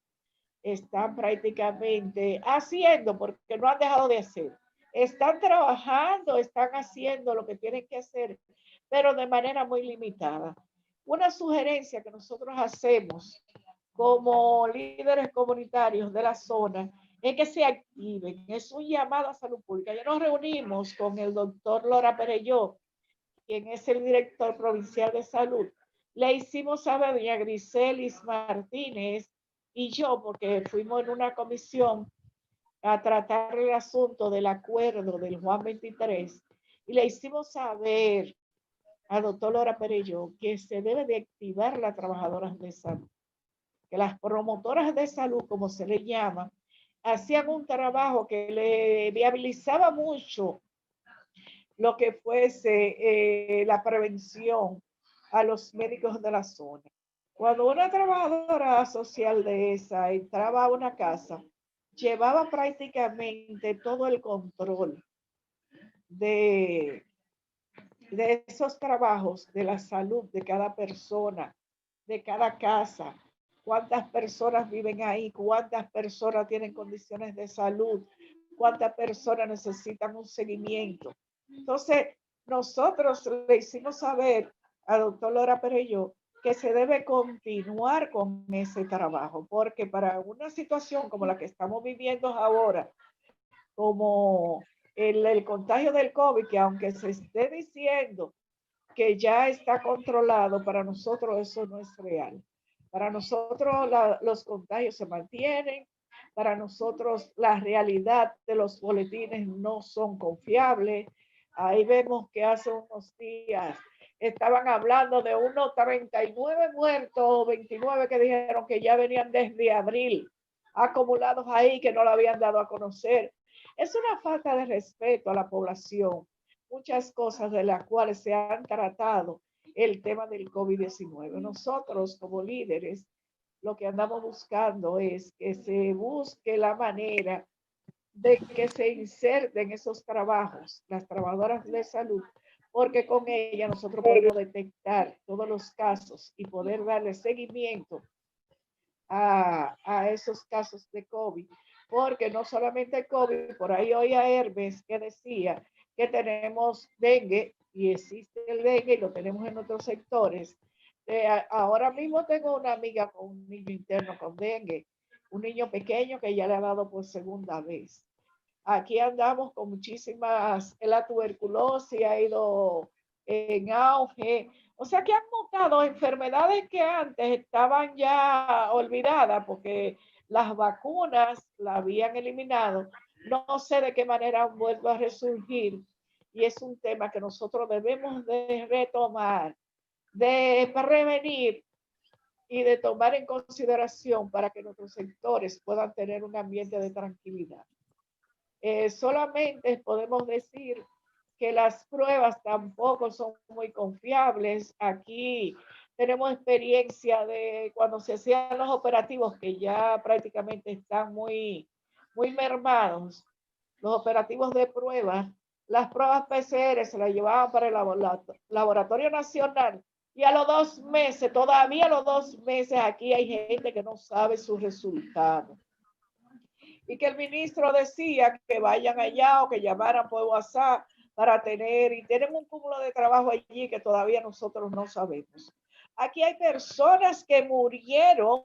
están prácticamente haciendo, porque no han dejado de hacer. Están trabajando, están haciendo lo que tienen que hacer, pero de manera muy limitada. Una sugerencia que nosotros hacemos como líderes comunitarios de la zona es que se activen. Es un llamado a salud pública. Ya nos reunimos con el doctor Lora Perelló, quien es el director provincial de salud. Le hicimos saber a doña Griselis Martínez y yo, porque fuimos en una comisión a tratar el asunto del acuerdo del Juan 23, y le hicimos saber al doctor Lora Perelló que se debe de activar las trabajadoras de salud, que las promotoras de salud, como se le llama, hacían un trabajo que le viabilizaba mucho lo que fuese la prevención a los médicos de la zona. Cuando una trabajadora social de esa entraba a una casa, llevaba prácticamente todo el control de esos trabajos, de la salud de cada persona, de cada casa, cuántas personas viven ahí, cuántas personas tienen condiciones de salud, cuántas personas necesitan un seguimiento. Entonces, nosotros le hicimos saber al doctor Lora Perelló que se debe continuar con ese trabajo, porque para una situación como la que estamos viviendo ahora, como el contagio del COVID, que aunque se esté diciendo que ya está controlado, para nosotros eso no es real. Para nosotros los contagios se mantienen, para nosotros la realidad de los boletines no son confiables. Ahí vemos que hace unos días estaban hablando de unos 39 muertos, 29 que dijeron que ya venían desde abril acumulados ahí, que no lo habían dado a conocer. Es una falta de respeto a la población. Muchas cosas de las cuales se han tratado el tema del COVID-19. Nosotros como líderes, lo que andamos buscando es que se busque la manera de que se inserten esos trabajos, las trabajadoras de salud, porque con ella nosotros podemos detectar todos los casos y poder darle seguimiento a esos casos de COVID, porque no solamente COVID, por ahí oía Hermes que decía que tenemos dengue y existe el dengue y lo tenemos en otros sectores. Ahora mismo tengo una amiga con un niño interno con dengue, un niño pequeño que ya le ha dado por segunda vez. Aquí andamos con muchísimas, la tuberculosis ha ido en auge. O sea que han mutado enfermedades que antes estaban ya olvidadas porque las vacunas la habían eliminado. No sé de qué manera han vuelto a resurgir y es un tema que nosotros debemos de retomar, de prevenir y de tomar en consideración para que nuestros sectores puedan tener un ambiente de tranquilidad. Solamente podemos decir que las pruebas tampoco son muy confiables. Aquí tenemos experiencia de cuando se hacían los operativos que ya prácticamente están muy mermados. Los operativos de pruebas, las pruebas PCR se las llevaban para el Laboratorio Nacional y a los 2 meses, todavía a los 2 meses, aquí hay gente que no sabe sus resultados. Y que el ministro decía que vayan allá o que llamaran por WhatsApp para tener, y tienen un cúmulo de trabajo allí que todavía nosotros no sabemos. Aquí hay personas que murieron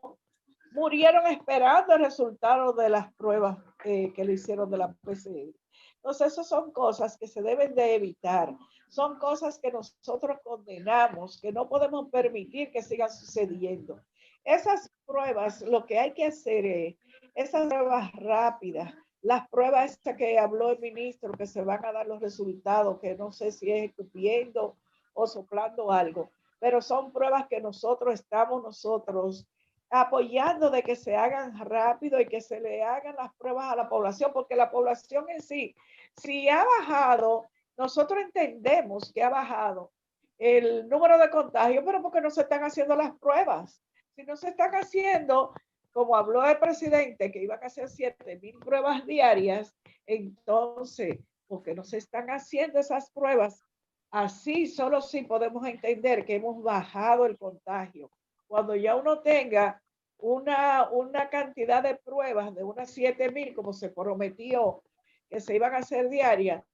esperando el resultado de las pruebas que le hicieron de la PCR. Entonces, esas son cosas que se deben de evitar. Son cosas que nosotros condenamos, que no podemos permitir que sigan sucediendo. Esas pruebas, lo que hay que hacer es, esas pruebas rápidas, las pruebas que habló el ministro, que se van a dar los resultados, que no sé si es escupiendo o soplando algo, pero son pruebas que nosotros estamos apoyando de que se hagan rápido y que se le hagan las pruebas a la población, porque la población en sí, si ha bajado, nosotros entendemos que ha bajado el número de contagios, pero porque no se están haciendo las pruebas. Si no se están haciendo, como habló el presidente, que iban a hacer 7,000 pruebas diarias, entonces, porque no se están haciendo esas pruebas, así solo sí podemos entender que hemos bajado el contagio. Cuando ya uno tenga una cantidad de pruebas de unas 7,000, como se prometió que se iban a hacer diarias,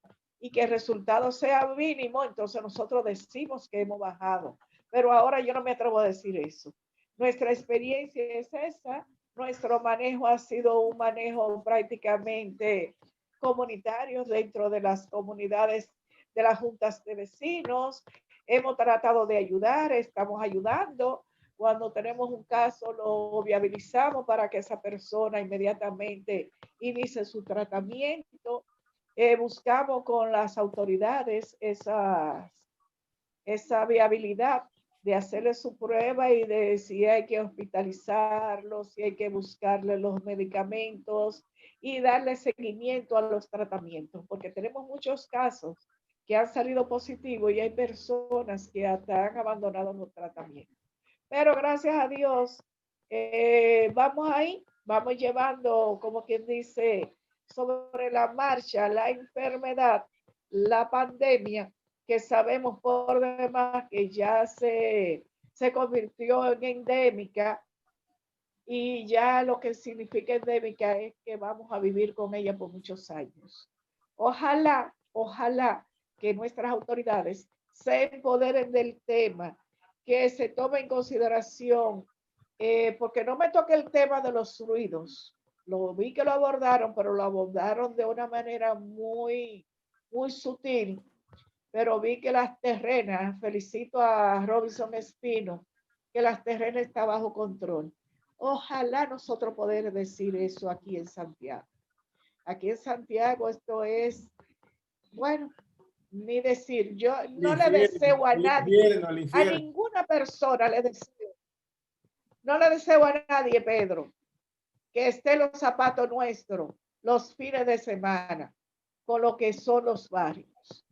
y que el resultado sea mínimo, entonces nosotros decimos que hemos bajado. Pero ahora yo no me atrevo a decir eso. Nuestra experiencia es esa. Nuestro manejo ha sido un manejo prácticamente comunitario dentro de las comunidades de las juntas de vecinos. Hemos tratado de ayudar, estamos ayudando. Cuando tenemos un caso, lo viabilizamos para que esa persona inmediatamente inicie su tratamiento. Buscamos con las autoridades esa viabilidad de hacerle su prueba y de si hay que hospitalizarlo, si hay que buscarle los medicamentos y darle seguimiento a los tratamientos, porque tenemos muchos casos que han salido positivos y hay personas que hasta han abandonado los tratamientos. Pero gracias a Dios, vamos ahí, vamos llevando, como quien dice, sobre la marcha la enfermedad, la pandemia, que sabemos por demás que ya se convirtió en endémica, y ya lo que significa endémica es que vamos a vivir con ella por muchos años. Ojalá que nuestras autoridades se empoderen del tema, que se tome en consideración, porque no me toca el tema de los ruidos. Lo vi que lo abordaron, pero lo abordaron de una manera muy sutil. Pero vi que las terrenas, felicito a Robinson Espino, que las terrenas están bajo control. Ojalá nosotros poder decir eso aquí en Santiago. Aquí en Santiago esto es, bueno, ni decir. Yo no le infierno, deseo a el nadie, infierno, el a infierno. ninguna persona le deseo. No le deseo a nadie, Pedro, que esté en los zapatos nuestros los fines de semana, con lo que son los barrios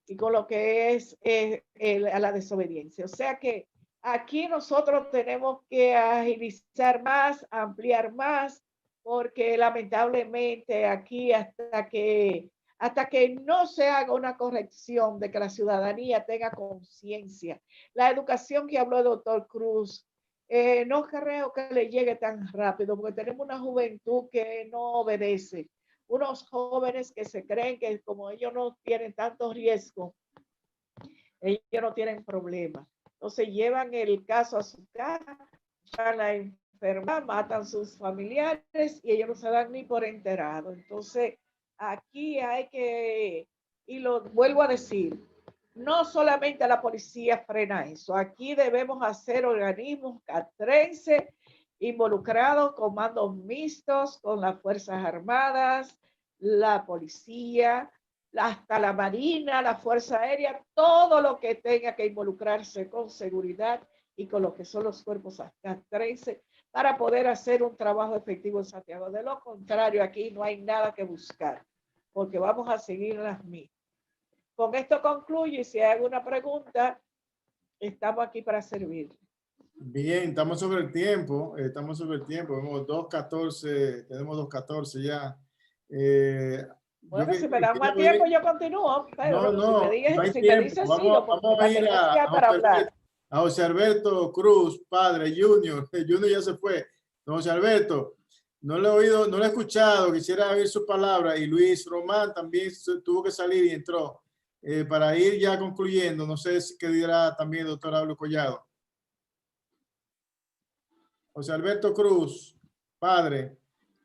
y con lo que es a la desobediencia. O sea que aquí nosotros tenemos que agilizar más, ampliar más, porque lamentablemente aquí hasta que no se haga una corrección de que la ciudadanía tenga conciencia. La educación que habló el doctor Cruz, no creo que le llegue tan rápido, porque tenemos una juventud que no obedece, unos jóvenes que se creen que como ellos no tienen tanto riesgo, ellos no tienen problema. Entonces llevan el caso a su casa, van a enfermar, matan sus familiares y ellos no se dan ni por enterado. Entonces aquí hay que, y lo vuelvo a decir, no solamente la policía frena eso, aquí debemos hacer organismos castrenses involucrados, comandos mixtos con las Fuerzas Armadas, la policía, hasta la Marina, la Fuerza Aérea, todo lo que tenga que involucrarse con seguridad y con lo que son los cuerpos castrenses para poder hacer un trabajo efectivo en Santiago. De lo contrario, aquí no hay nada que buscar, porque vamos a seguir las mismas. Con esto concluyo y si hay alguna pregunta, estamos aquí para servir. Bien, estamos sobre el tiempo, vemos 2:14, tenemos 2:14 ya. Bueno, si me dan más tiempo, yo continúo. Pero no hay si tiempo. me dices sí, Vamos a ir a José Alberto Cruz, padre, Junior. Junior ya se fue. Don José Alberto, no le he oído, no le he escuchado, quisiera oír su palabra. Y Luis Román también tuvo que salir y entró. Para ir ya concluyendo, no sé qué dirá también el doctor Ablio Collado. José Alberto Cruz, padre,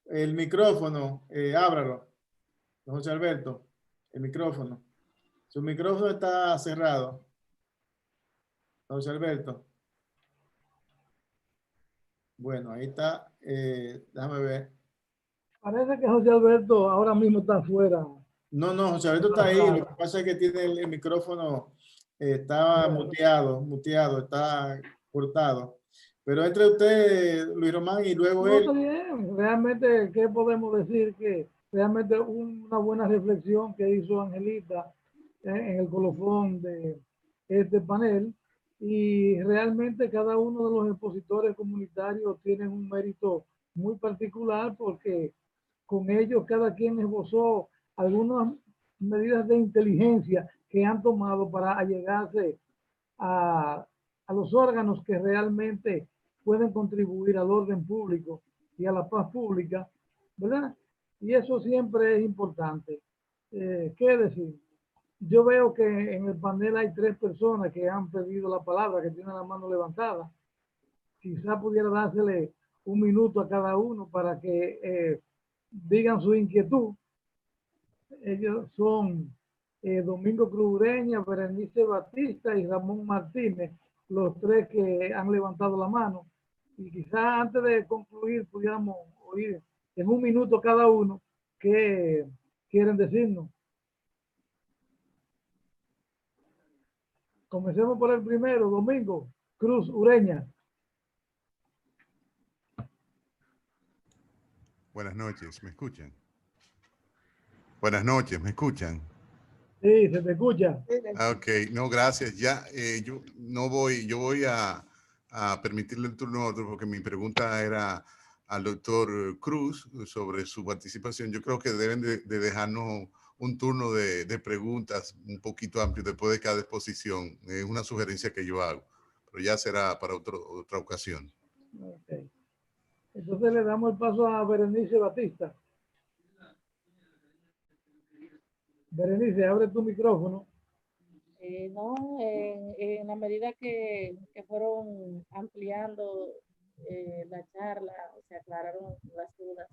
el micrófono, ábralo. José Alberto, el micrófono. Su micrófono está cerrado. José Alberto. Bueno, ahí está. Déjame ver. Parece que José Alberto ahora mismo está afuera. No, José Alberto está ahí. Lo que pasa es que tiene el micrófono, está muteado, está cortado. Pero entre usted, Luis Román, y luego No, él. está bien. Realmente, ¿qué podemos decir? Que realmente una buena reflexión que hizo Angelita en el colofón de este panel. Y realmente cada uno de los expositores comunitarios tienen un mérito muy particular porque con ellos cada quien esbozó algunas medidas de inteligencia que han tomado para allegarse a los órganos que realmente pueden contribuir al orden público y a la paz pública, ¿verdad? Y eso siempre es importante. ¿Qué decir? Yo veo que en el panel hay 3 personas que han pedido la palabra, que tienen la mano levantada. Quizá pudiera dársele un minuto a cada uno para que digan su inquietud. Ellos son Domingo Cruz Ureña, Berenice Batista y Ramón Martínez, los 3 que han levantado la mano. Y quizá antes de concluir pudiéramos oír en un minuto cada uno qué quieren decirnos. Comencemos por el primero, Domingo Cruz Ureña. Buenas noches, ¿me escuchan? Buenas noches, ¿me escuchan? Sí, se te escucha. Ok, no, gracias. Ya, yo voy a permitirle el turno a otro porque mi pregunta era al doctor Cruz sobre su participación. Yo creo que deben de dejarnos un turno de preguntas un poquito amplio después de cada exposición. Es una sugerencia que yo hago, pero ya será para otra ocasión. Okay. Entonces le damos el paso a Berenice Batista. Berenice, abre tu micrófono. No, en la medida que fueron ampliando la charla, se aclararon las dudas.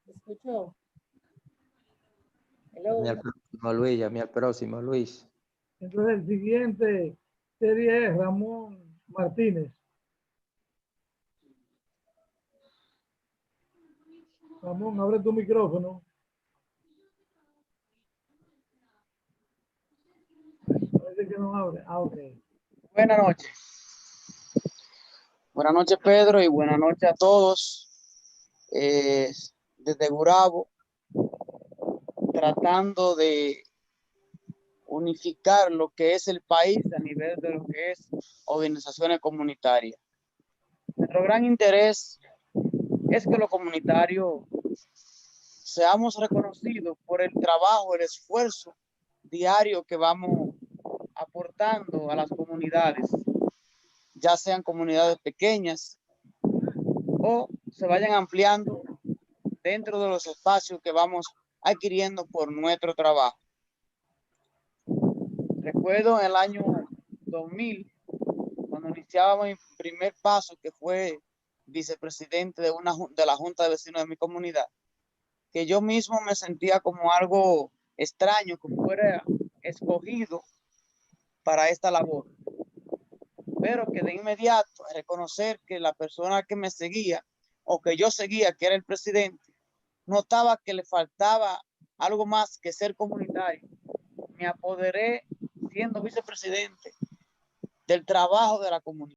¿Escuchó? Llamé al próximo Luis, llamé al próximo Luis. Entonces el siguiente sería Ramón Martínez. Ramón, abre tu micrófono. Parece que no abre. Ah, ok. Buenas noches. Buenas noches, Pedro, y buenas noches a todos. Desde Gurabo, tratando de unificar lo que es el país a nivel de lo que es organizaciones comunitarias. Nuestro gran interés es que los comunitarios seamos reconocidos por el trabajo, el esfuerzo diario que vamos aportando a las comunidades, ya sean comunidades pequeñas o se vayan ampliando dentro de los espacios que vamos adquiriendo por nuestro trabajo. Recuerdo en el año 2000, cuando iniciábamos mi primer paso, que fue vicepresidente de la Junta de Vecinos de mi comunidad, que yo mismo me sentía como algo extraño que fuera escogido para esta labor. Pero que de inmediato reconocer que la persona que me seguía o que yo seguía, que era el presidente, notaba que le faltaba algo más que ser comunitario. Me apoderé, siendo vicepresidente, del trabajo de la comunidad.